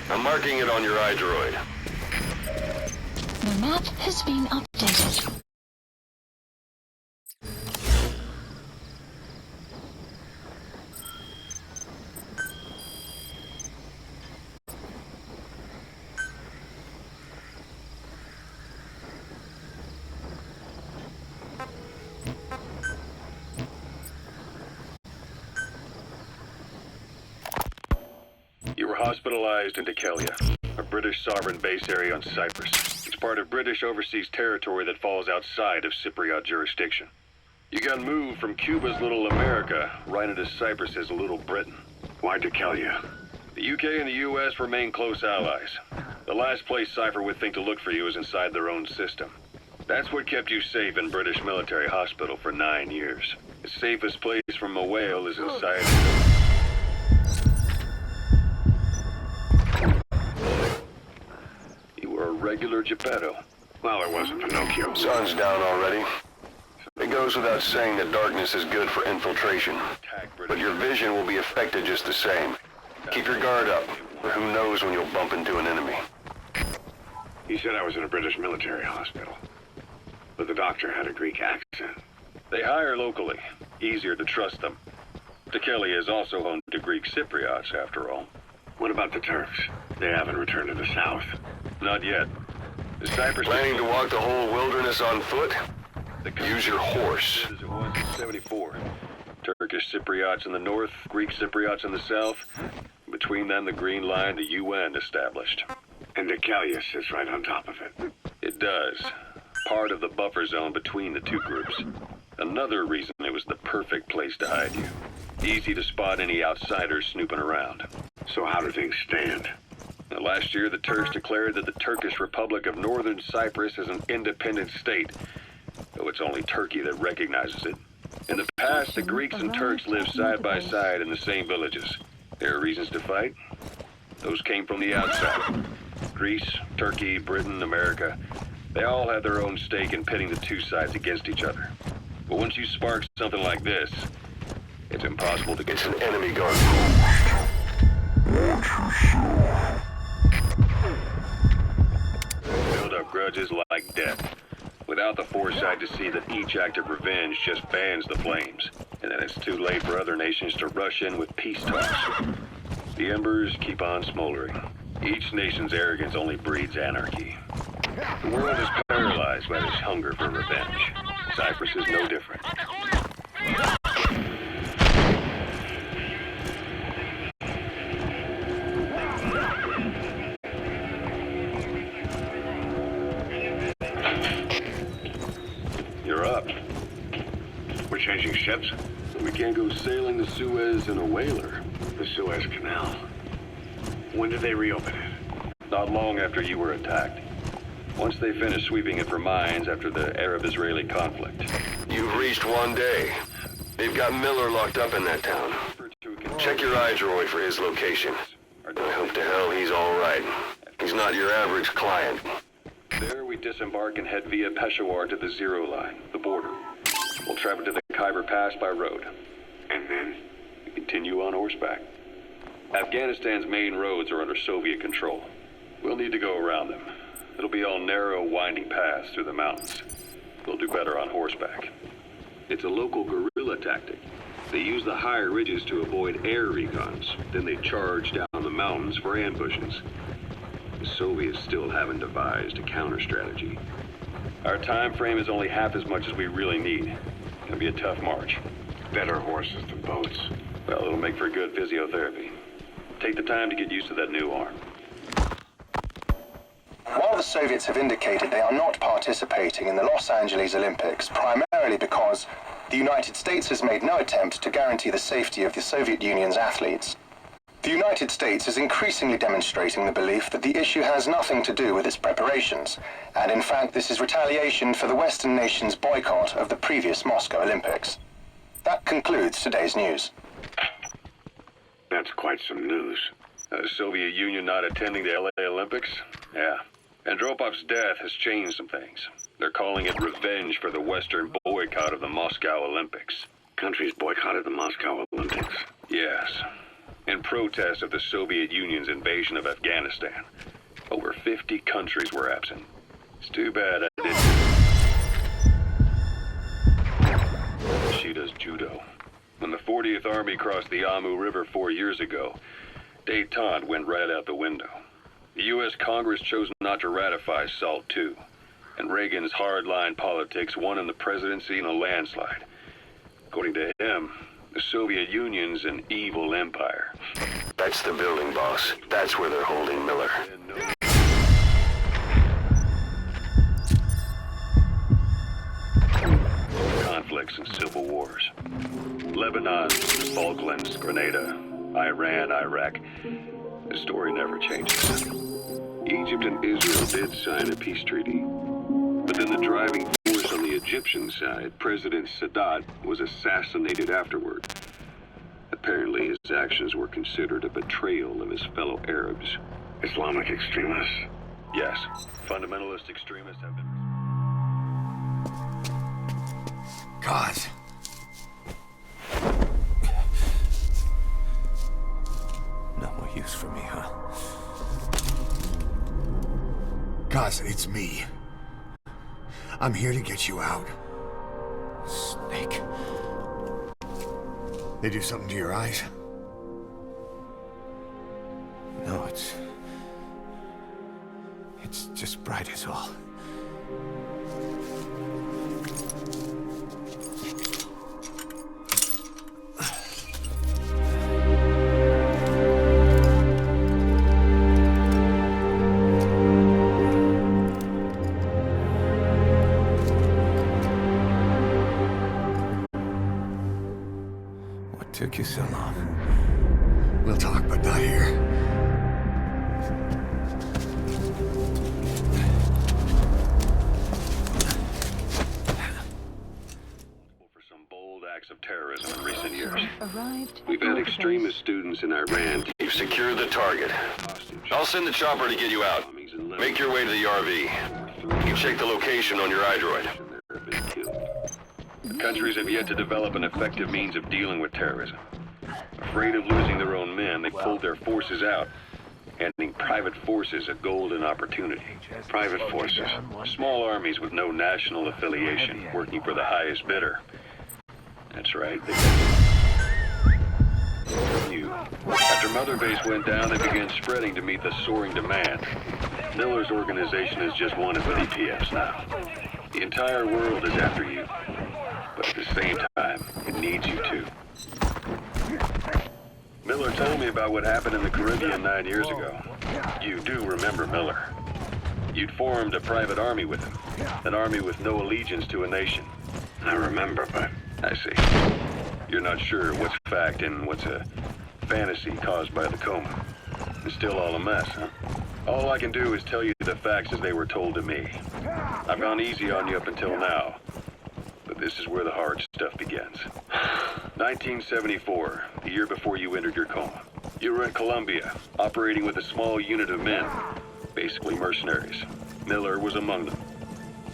I'm marking it on your iDroid. The map has been updated. hospitalized in Dikelia, a British sovereign base area on Cyprus. It's part of British overseas territory that falls outside of Cypriot jurisdiction. You got moved from Cuba's Little America right into Cyprus's Little Britain. Why Dikelia? The UK and the US remain close allies. The last place Cypher would think to look for you is inside their own system. That's what kept you safe in British military hospital for 9 years. The safest place from a whale is inside. You were a regular Geppetto. Well, it wasn't Pinocchio. Sun's down already. It goes without saying that darkness is good for infiltration. But your vision will be affected just the same. Keep your guard up, or who knows when you'll bump into an enemy. He said I was in a British military hospital. But the doctor had a Greek accent. They hire locally. Easier to trust them. Dikelia is also home to Greek Cypriots, after all. What about the Turks? They haven't returned to the south. Not yet. The Cyprus... Planning to walk the whole wilderness on foot? Use your horse. As it was in 74. Turkish Cypriots in the north, Greek Cypriots in the south. Between them, the Green Line, the UN established. And Dikelia sits right on top of it. It does. Part of the buffer zone between the two groups. Another reason it was the perfect place to hide you. Easy to spot any outsiders snooping around. So how do things stand? Now, last year, the Turks declared that the Turkish Republic of Northern Cyprus is an independent state, though it's only Turkey that recognizes it. In the past, the Greeks and Turks lived side by side in the same villages. There are reasons to fight. Those came from the outside. Greece, Turkey, Britain, America, they all had their own stake in pitting the two sides against each other. But once you spark something like this, it's impossible to get... It's an enemy gun. Build up grudges like death, without the foresight to see that each act of revenge just fans the flames, and then it's too late for other nations to rush in with peace talks. The embers keep on smoldering. Each nation's arrogance only breeds anarchy. The world is paralyzed by this hunger for revenge. Cyprus is no different. You're up. We're changing ships? We can't go sailing the Suez in a whaler. The Suez Canal. When did they reopen it? Not long after you were attacked. Once they finished sweeping it for mines after the Arab-Israeli conflict. You've reached one day. They've got Miller locked up in that town. Check your iDroid for his location. I hope to hell he's all right. He's not your average client. There we disembark and head via Peshawar to the Zero Line, the border. We'll travel to the Khyber Pass by road. And then? We continue on horseback. Afghanistan's main roads are under Soviet control. We'll need to go around them. It'll be all narrow, winding paths through the mountains. We'll do better on horseback. It's a local guerrilla tactic. They use the higher ridges to avoid air recons. Then they charge down the mountains for ambushes. The Soviets still haven't devised a counter-strategy. Our time frame is only half as much as we really need. It'll be a tough march. Better horses than boats. Well, it'll make for good physiotherapy. Take the time to get used to that new arm. While the Soviets have indicated they are not participating in the Los Angeles Olympics, primarily because the United States has made no attempt to guarantee the safety of the Soviet Union's athletes, the United States is increasingly demonstrating the belief that the issue has nothing to do with its preparations, and in fact this is retaliation for the Western nations' boycott of the previous Moscow Olympics. That concludes today's news. That's quite some news. The Soviet Union not attending the LA Olympics? Yeah. Andropov's death has changed some things. They're calling it revenge for the Western boycott of the Moscow Olympics. Countries boycotted the Moscow Olympics? Yes. In protest of the Soviet Union's invasion of Afghanistan. Over 50 countries were absent. It's too bad I didn't. She does judo. When the 40th Army crossed the Amu River 4 years ago, détente went right out the window. The U.S. Congress chose not to ratify SALT II, and Reagan's hardline politics won him the presidency in a landslide. According to him, the Soviet Union's an evil empire. That's the building, boss. That's where they're holding Miller. Conflicts and civil wars. Lebanon, Falklands, Grenada, Iran, Iraq. The story never changes. Egypt and Israel did sign a peace treaty. But then the driving force on the Egyptian side, President Sadat, was assassinated afterward. Apparently his actions were considered a betrayal of his fellow Arabs. Islamic extremists? Yes. Fundamentalist extremists have been... God. No more use for me, huh? Guys, it's me. I'm here to get you out. Snake. They do something to your eyes? No, it's just bright as all. Took you so long. We'll talk, but not here. For some bold acts of terrorism in recent years. We've had extremist students in Iran. You've secured the target. I'll send the chopper to get you out. Make your way to the RV. You can check the location on your iDroid. Countries have yet to develop an effective means of dealing with terrorism. Afraid of losing their own men, they pulled their forces out, handing private forces a golden opportunity. Private forces, small armies with no national affiliation, working for the highest bidder. That's right. After Mother Base went down, they began spreading to meet the soaring demand. Miller's organization is just one of many PFs now. The entire world is after you. But at the same time, it needs you too. Miller told me about what happened in the Caribbean 9 years ago. You do remember Miller. You'd formed a private army with him. An army with no allegiance to a nation. I remember, but I see. You're not sure what's fact and what's a fantasy caused by the coma. It's still all a mess, huh? All I can do is tell you the facts as they were told to me. I've gone easy on you up until now. But this is where the hard stuff begins. 1974, the year before you entered your coma. You were in Colombia, operating with a small unit of men, basically mercenaries. Miller was among them.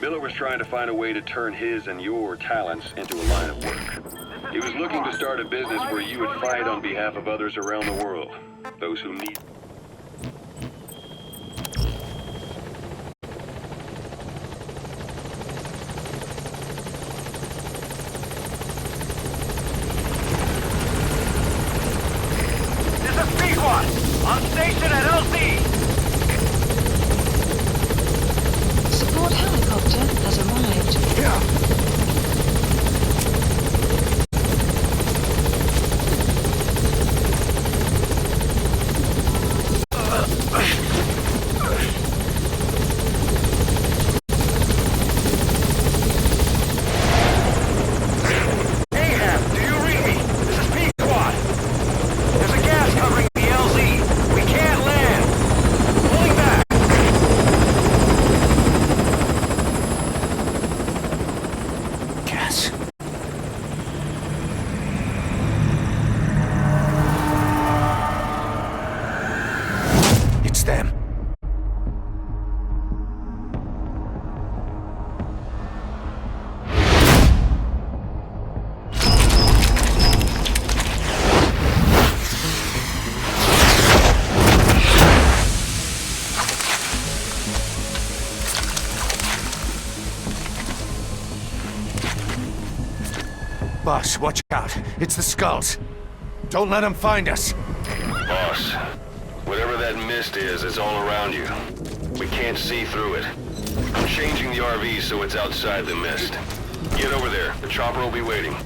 Miller was trying to find a way to turn his and your talents into a line of work. He was looking to start a business where you would fight on behalf of others around the world, those who need... On station at LC! Support helicopter has arrived. Yeah. Boss, watch out. It's the skulls. Don't let them find us. Boss, whatever that mist is, it's all around you. We can't see through it. I'm changing the RV so it's outside the mist. Get over there. The chopper will be waiting.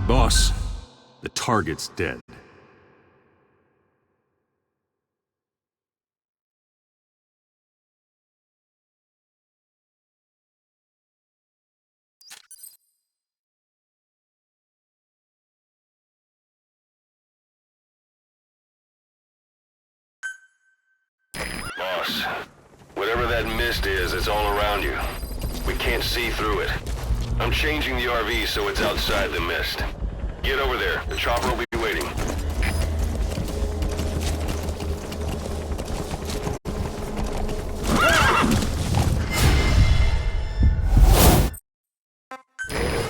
Boss, the target's dead. Boss, whatever that mist is, it's all around you. We can't see through it. I'm changing the RV so it's outside the mist. Get over there. The chopper will be waiting.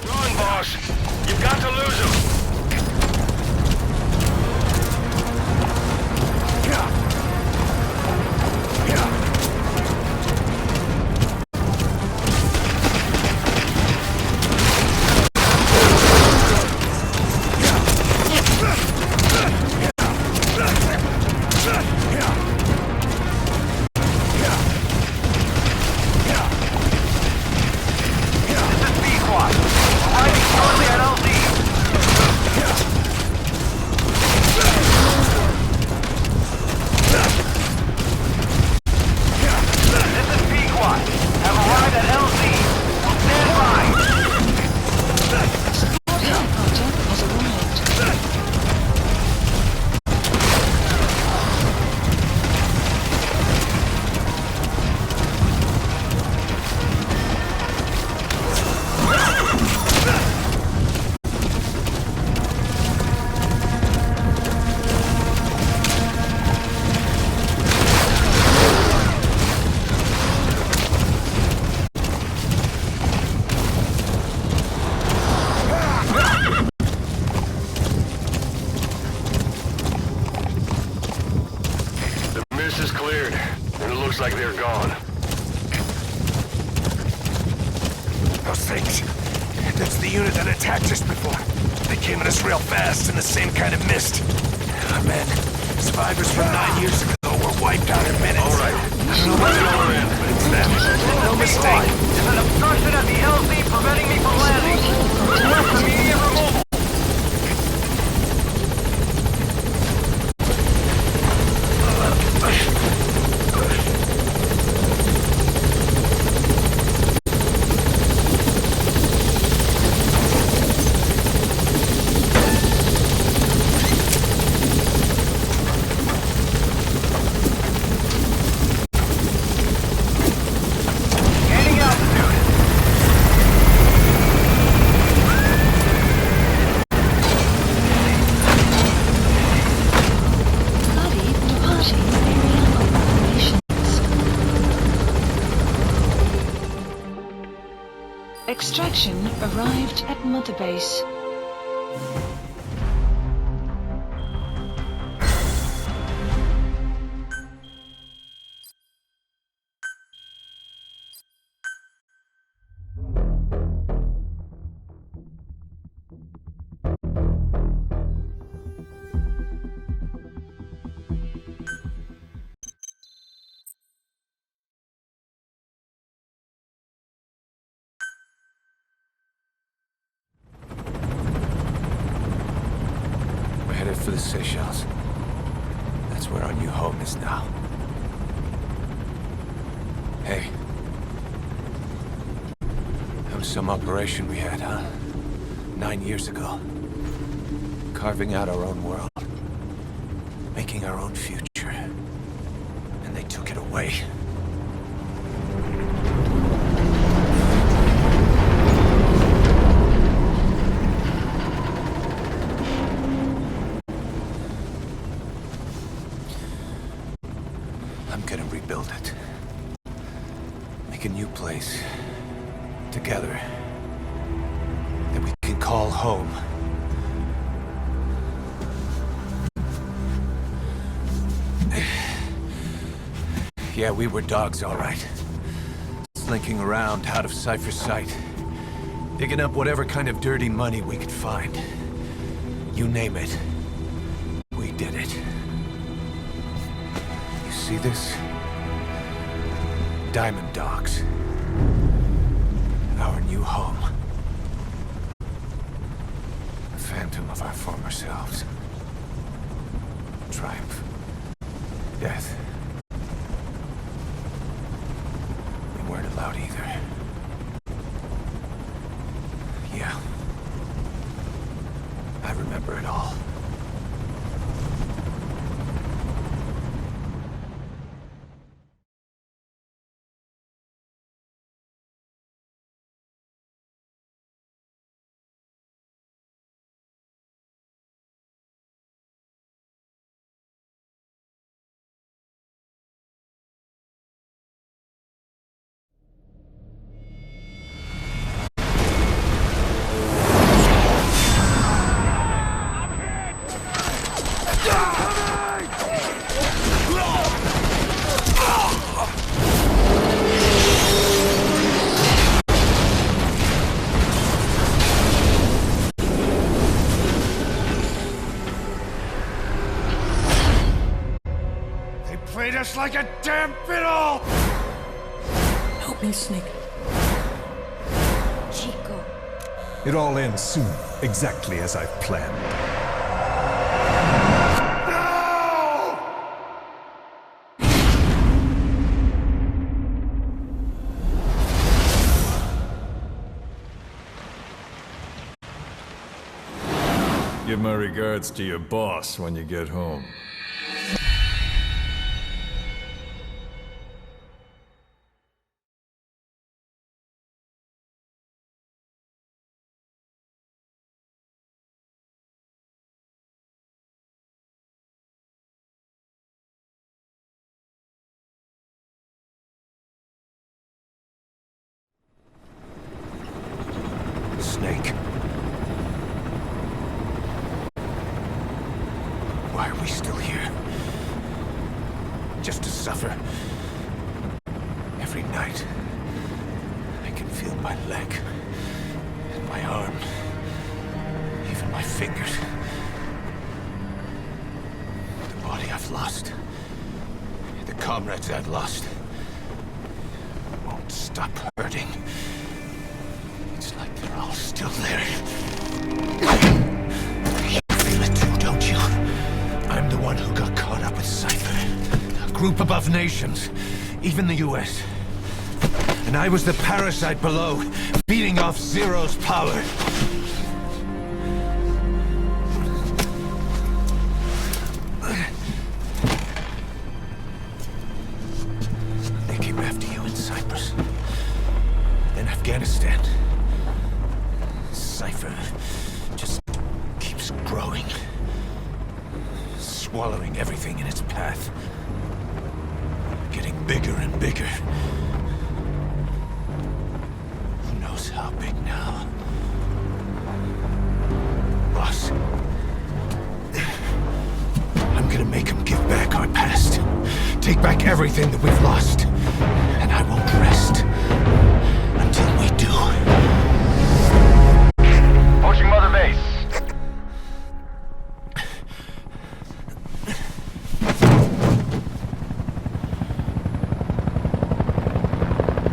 Run, boss! You've got to lose him! Like they're gone. Those things. That's the unit that attacked us before. They came at us real fast in the same kind of mist. Oh, man, survivors from 9 years ago were wiped out in minutes. All right. I don't know what's going on, but it's them. No mistake. There's an obstruction at the LZ preventing me from landing. Request immediate removal. Extraction arrived at Mother Base. for the Seychelles. That's where our new home is now. Hey. That was some operation we had, huh? 9 years ago. Carving out our own world. Making our own future. And they took it away. I'm gonna rebuild it. Make a new place. Together. That we can call home. Yeah, we were dogs, all right. Slinking around out of Cypher's sight. Digging up whatever kind of dirty money we could find. You name it. We did it. You see this? Diamond Dogs. Our new home. A phantom of our former selves. Triumph. Death. We weren't allowed either. Yeah. I remember it all. Played us like a damn fiddle! Help me, Snake. Chico. It all ends soon, exactly as I've planned. Give my regards to your boss when you get home. Snake. Why are we still here? Just to suffer? Every night, I can feel my leg, and my arm, even my fingers. The body I've lost, the comrades I've lost, won't stop hurting. It's like they're all still there. You feel it too, don't you? I'm the one who got caught up with Cypher. A group above nations, even the US. And I was the parasite below, feeding off Zero's power. They came after you in Cyprus. Then Afghanistan. Cypher just keeps growing. Swallowing everything in its path. Getting bigger and bigger. Who knows how big now? Boss. I'm gonna make him give back our past. Take back everything that we've lost. And I won't rest until we do. Approaching Mother Base.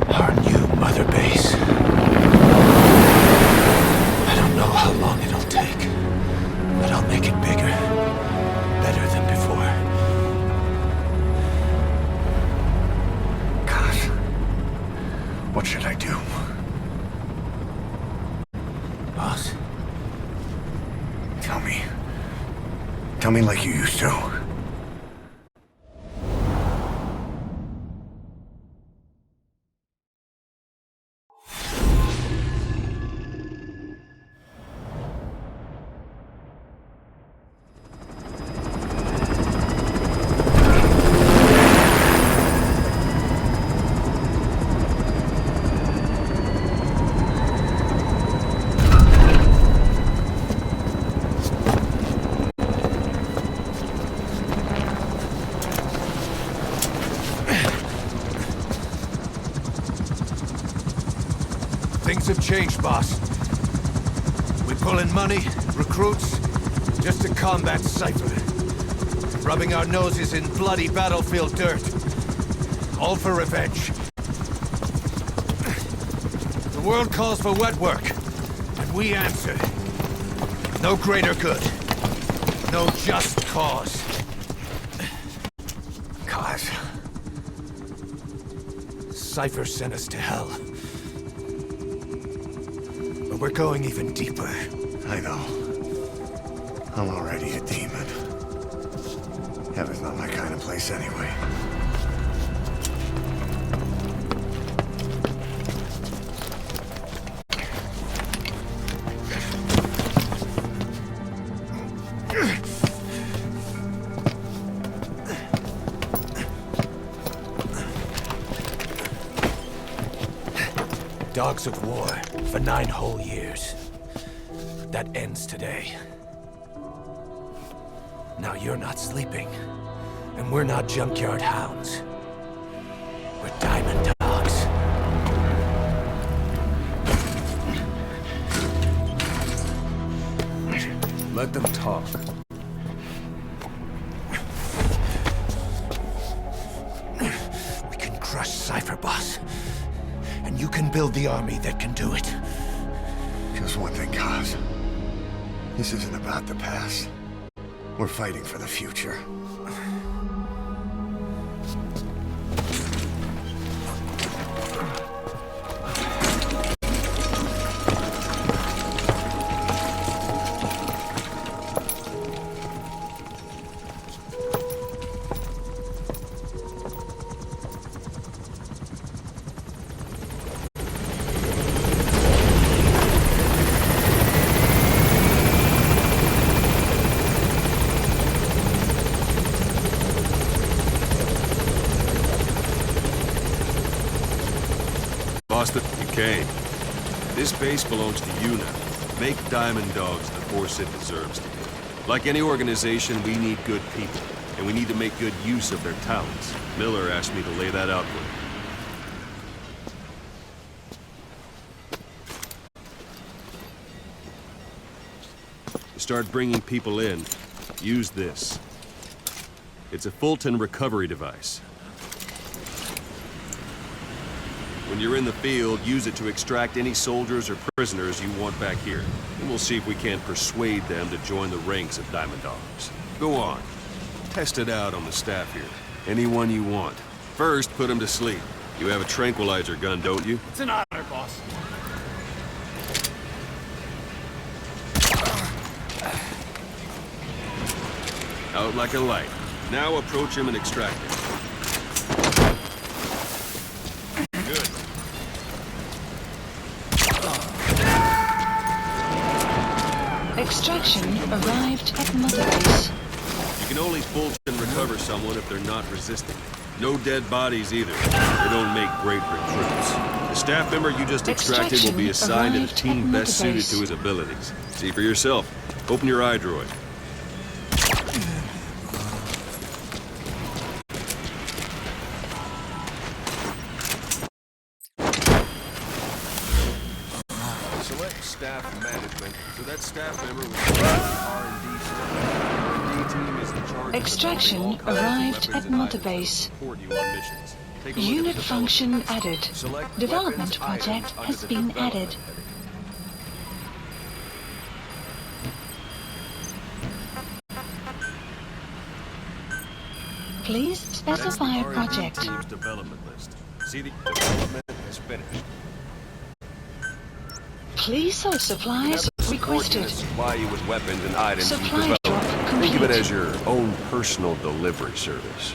Our new Mother Base. I don't know how long it'll take, but I'll make it bigger. What should I do? Boss? Tell me. Tell me like you used to. Things have changed, boss. We pull in money, recruits, just to combat Cypher. Rubbing our noses in bloody battlefield dirt. All for revenge. The world calls for wet work, and we answer. No greater good. No just cause. Cause? Cypher sent us to hell. But we're going even deeper. I know. I'm already a demon. Heaven's not my kind of place anyway. Dogs of war for 9 whole years. That ends today. Now you're not sleeping, and we're not junkyard hounds. We're diamond dogs. Let them talk. We can crush Cypher, boss. And you can build the army that can do it. Just one thing, Kaz. This isn't about the past. We're fighting for the future. You came. This base belongs to you now. Make Diamond Dogs the force it deserves to be. Like any organization, we need good people, and we need to make good use of their talents. Miller asked me to lay that out for you. To start bringing people in, use this. It's a Fulton recovery device. When you're in the field, use it to extract any soldiers or prisoners you want back here. And we'll see if we can't persuade them to join the ranks of Diamond Dogs. Go on. Test it out on the staff here. Anyone you want. First, put them to sleep. You have a tranquilizer gun, don't you? It's an honor, boss. Out like a light. Now approach him and extract him. Good. Extraction arrived at Mother Base. You can only Fulton recover someone if they're not resisting. No dead bodies either. They don't make great recruits. The staff member you just extracted will be assigned to the team best suited to his abilities. See for yourself. Open your eye droid. Select staff management, so that staff member will be R&D staff. R&D team is in charge. Extraction arrived at Mother Base. Unit function added. Development project has been added. Please specify a project. Development list. See the development is finished. Please select supplies requested. Supply you with weapons and items you Supply develop. drop complete. Think of it as your own personal delivery service.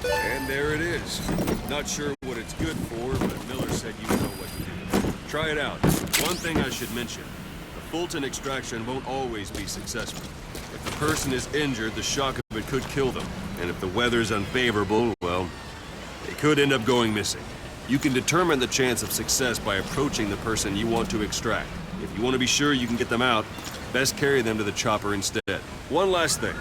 And there it is. Not sure what it's good for, but Miller said you know what to do. Try it out. One thing I should mention. The Fulton extraction won't always be successful. If the person is injured, the shock of it could kill them. And if the weather's unfavorable, well, they could end up going missing. You can determine the chance of success by approaching the person you want to extract. If you want to be sure you can get them out, best carry them to the chopper instead. One last thing.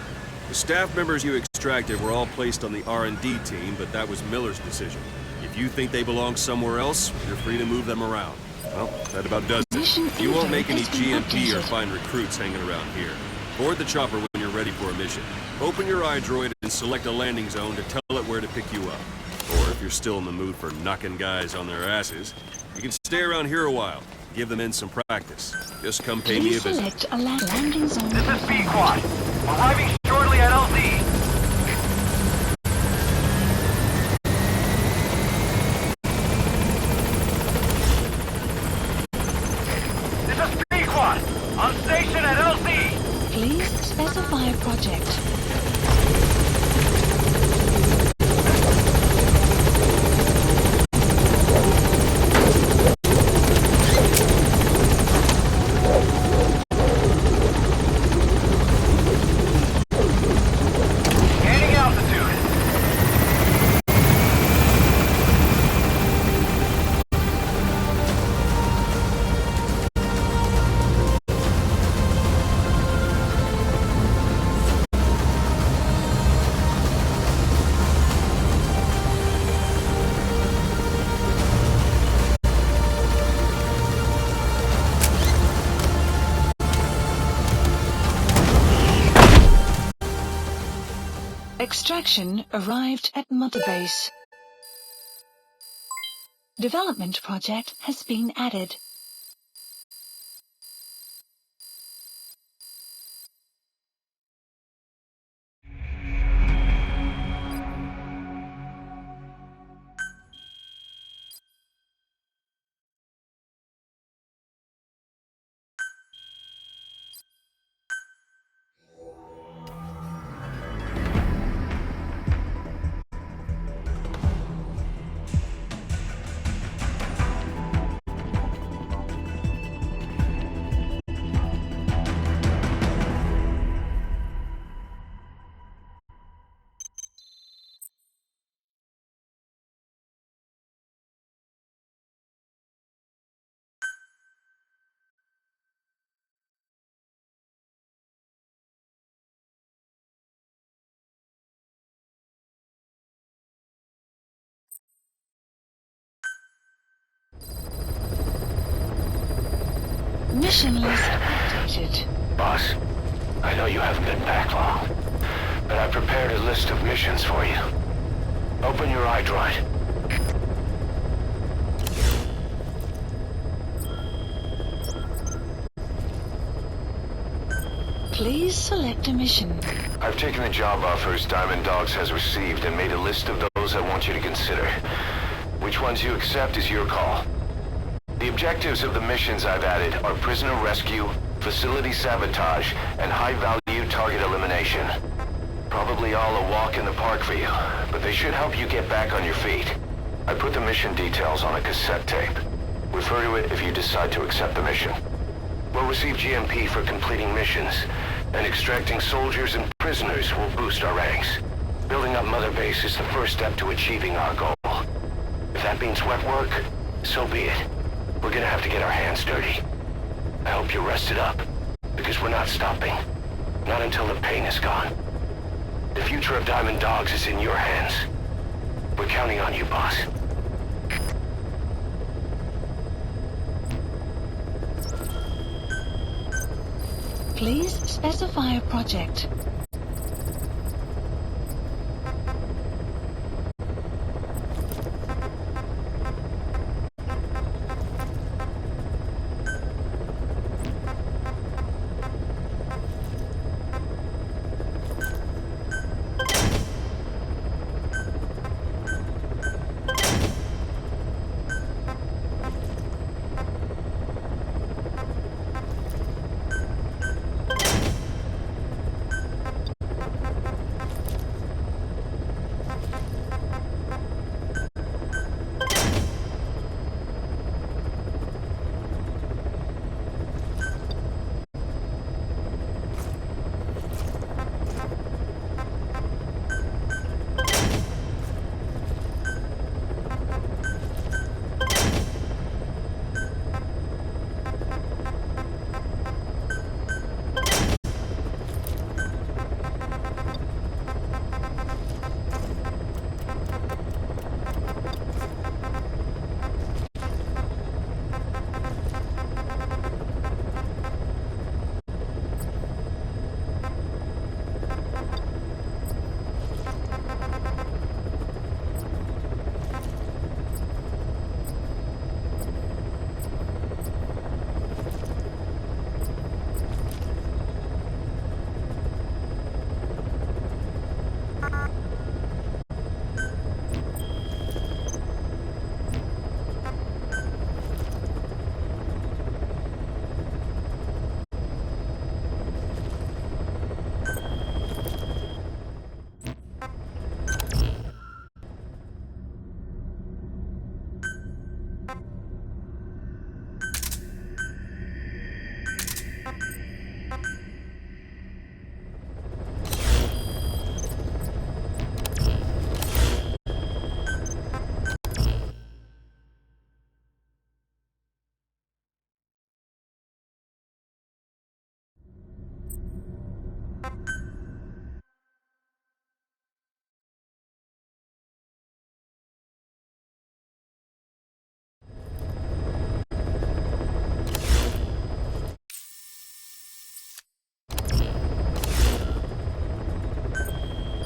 The staff members you extracted were all placed on the R&D team, but that was Miller's decision. If you think they belong somewhere else, you're free to move them around. Well, that about does it. You won't make any GMP or find recruits hanging around here. Board the chopper when you're ready for a mission. Open your iDroid and select a landing zone to tell it where to pick you up. Or if you're still in the mood for knocking guys on their asses, you can stay around here a while. Give them in some practice. Just come pay me a visit. Select a landing zone. This is B-Quad. Arriving shortly at LZ. This is B-Quad. On station at LZ. Please specify a project. Extraction arrived at Mother Base. Development project has been added. Mission list updated. Boss, I know you haven't been back long, but I prepared a list of missions for you. Open your iDroid. Please select a mission. I've taken the job offers Diamond Dogs has received and made a list of those I want you to consider. Which ones you accept is your call. The objectives of the missions I've added are prisoner rescue, facility sabotage, and high-value target elimination. Probably all a walk in the park for you, but they should help you get back on your feet. I put the mission details on a cassette tape. Refer to it if you decide to accept the mission. We'll receive GMP for completing missions, and extracting soldiers and prisoners will boost our ranks. Building up Mother Base is the first step to achieving our goal. If that means wet work, so be it. We're gonna have to get our hands dirty. I hope you're rested up, because we're not stopping. Not until the pain is gone. The future of Diamond Dogs is in your hands. We're counting on you, boss. Please specify a project.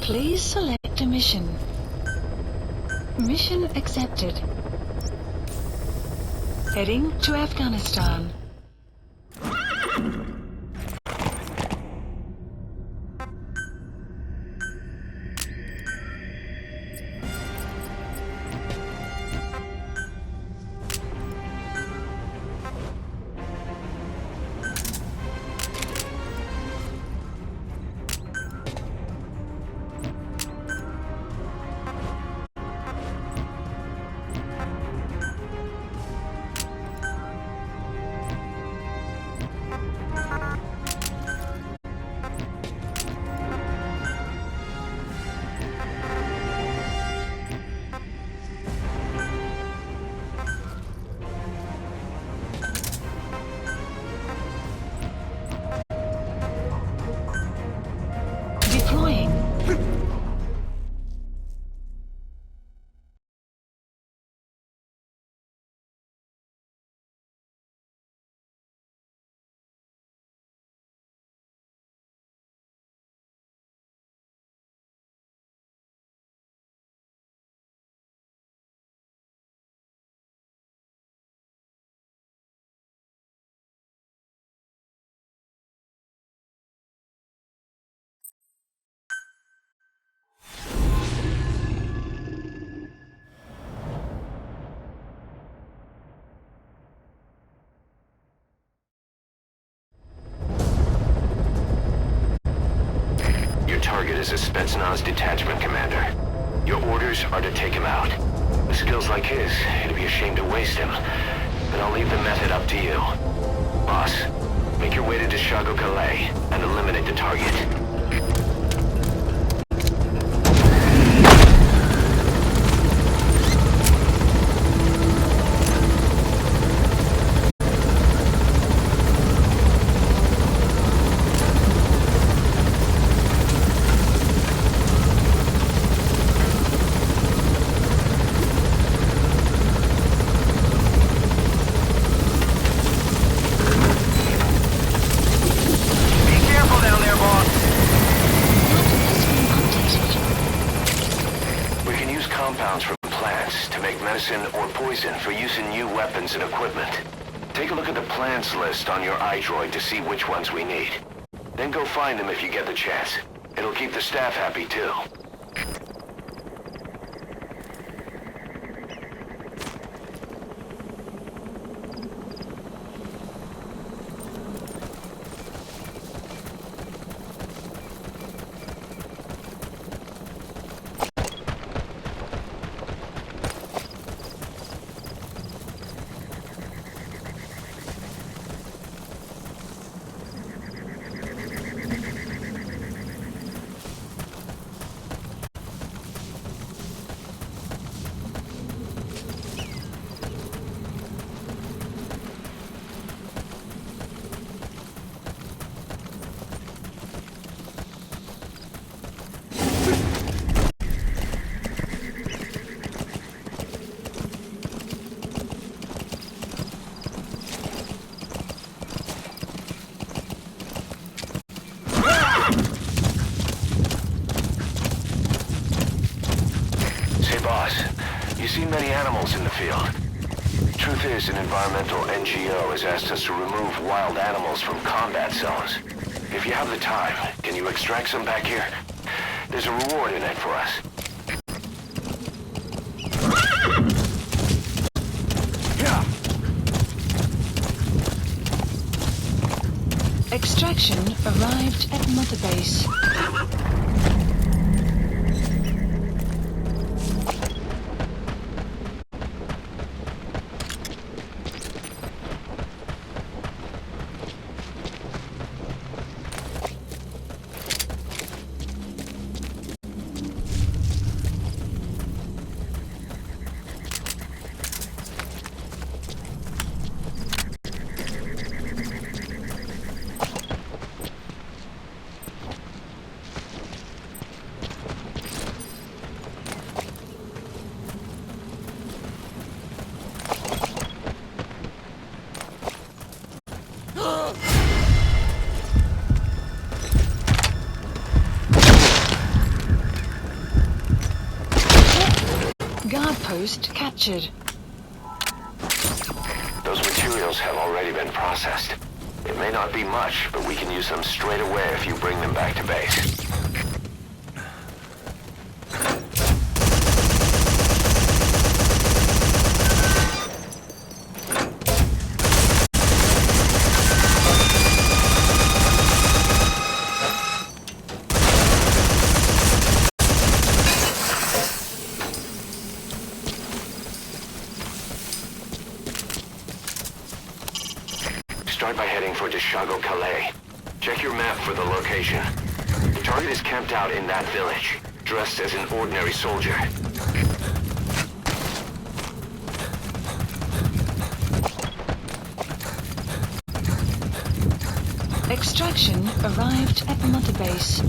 Please select a mission. Mission accepted. Heading to Afghanistan. as a Spetsnaz detachment commander. Your orders are to take him out. With skills like his, it'd be a shame to waste him. But I'll leave the method up to you. Boss, make your way to Deshago Calais and eliminate the target. Or poison for use in new weapons and equipment. Take a look at the plans list on your iDroid to see which ones we need. Then go find them if you get the chance. It'll keep the staff happy too. You see many animals in the field. Truth is, an environmental NGO has asked us to remove wild animals from combat zones. If you have the time, can you extract some back here? There's a reward in it for us. Extraction arrived at Mother Base. Guard post captured. Those materials have already been processed. It may not be much, but we can use them straight away if you bring them back to base. Start by heading for Deshago Calais. Check your map for the location. The target is camped out in that village, dressed as an ordinary soldier. Extraction arrived at Mother Base.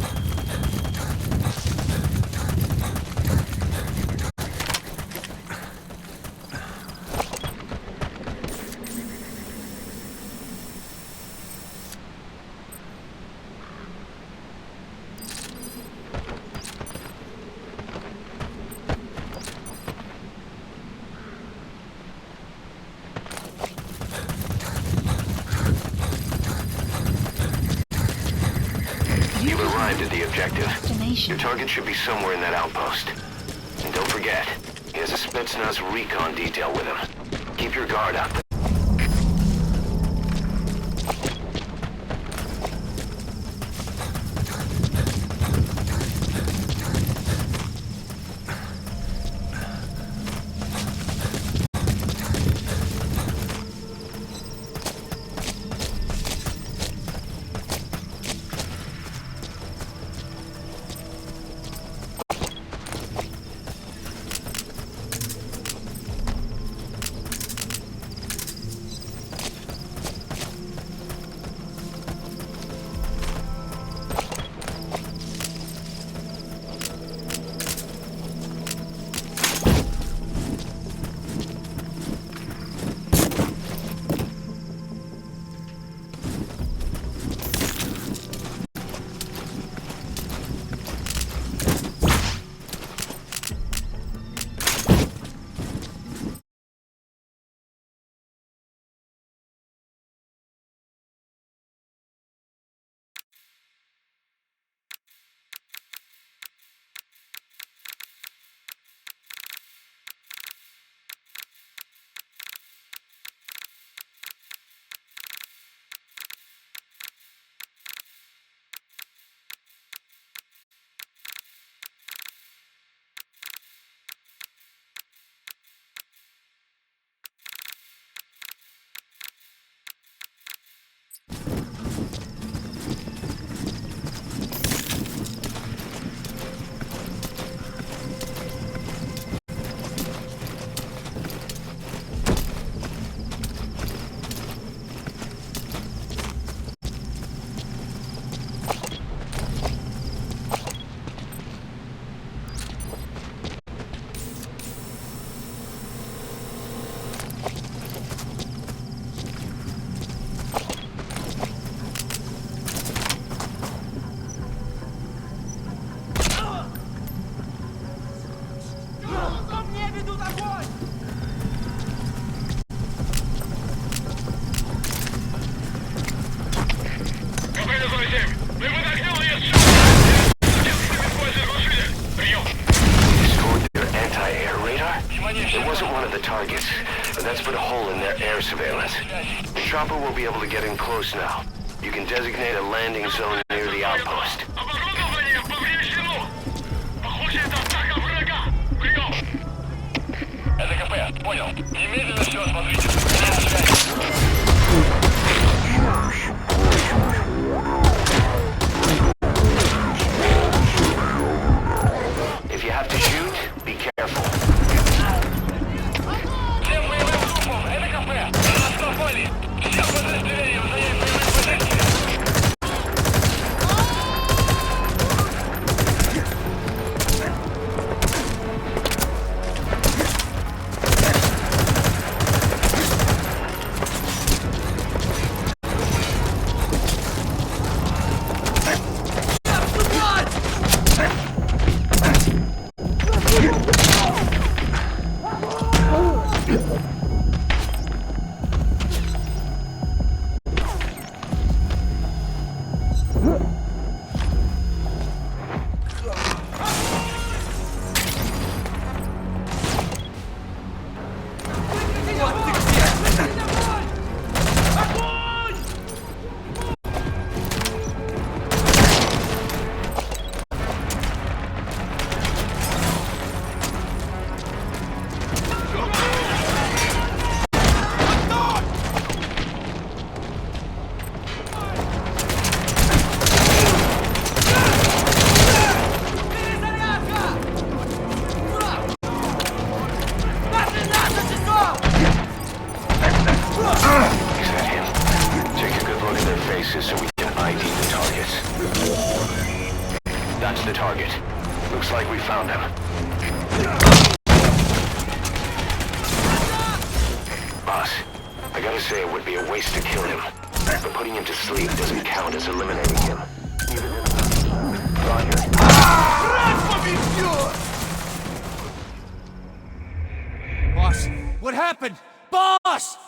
You've arrived at the objective. Your target should be somewhere in that outpost. And don't forget, he has a Spetsnaz recon detail with him. Keep your guard up. Destroyed their anti-air radar? It wasn't one of the targets, but that's put a hole in their air surveillance. The chopper will be able to get in close now. You can designate a landing zone near the outpost. Это КП, понял. Немедленно все осмотрите. Связь. If you have to shoot, be careful. Всем боевым группам, это КП. Нас напали. Всех подразделениям занять боевые позиции. So we can ID the targets. That's the target. Looks like we found him. Boss, I gotta say it would be a waste to kill him. But putting him to sleep doesn't count as eliminating him. Roger. Boss, what happened? Boss!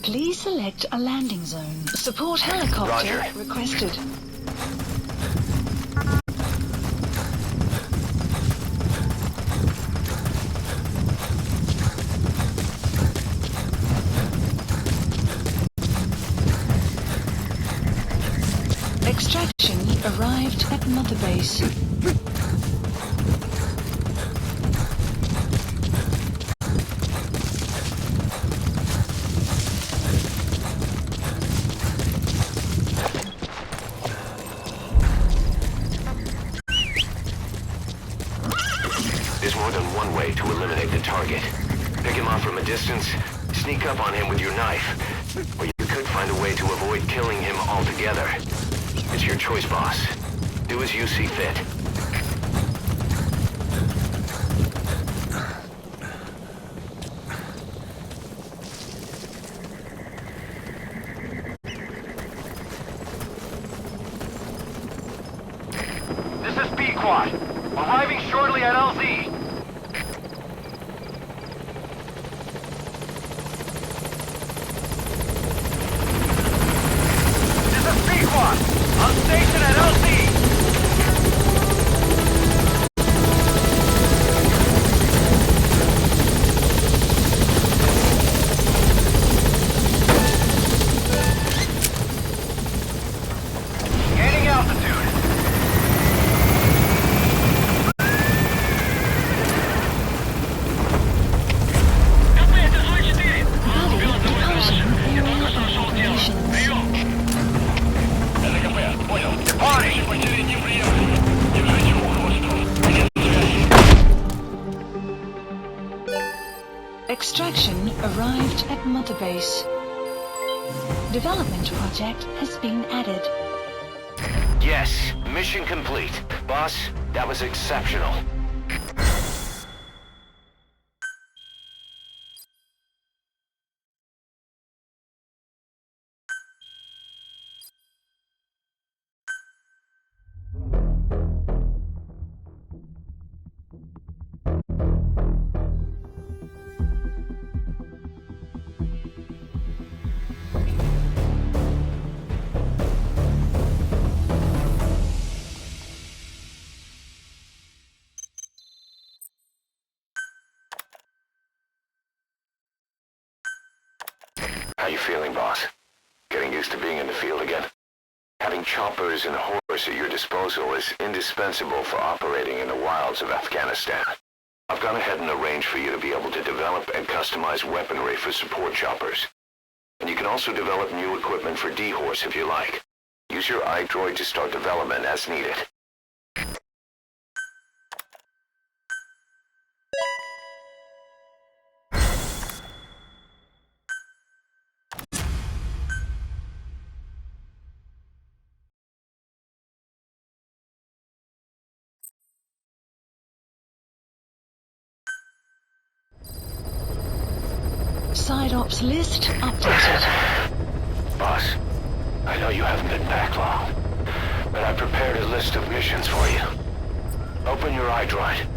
Please select a landing zone. Support helicopter Roger. requested. Extraction arrived at Mother Base. There's more than one way to eliminate the target. Pick him off from a distance, sneak up on him with your knife, or you could find a way to avoid killing him altogether. It's your choice, boss. Do as you see fit. This is B-Quad. Arriving shortly at LZ. This is B-Quad. On station at LZ. Gaining altitude. Extraction arrived at Mother Base. Development project has been added. Yes, mission complete. Boss, that was exceptional. How you feeling, boss? Getting used to being in the field again? Having choppers and horse at your disposal is indispensable for operating in the wilds of Afghanistan. I've gone ahead and arranged for you to be able to develop and customize weaponry for support choppers. And you can also develop new equipment for D-Horse if you like. Use your iDroid to start development as needed. Side ops list updated. Boss, I know you haven't been back long, but I prepared a list of missions for you. Open your iDroid.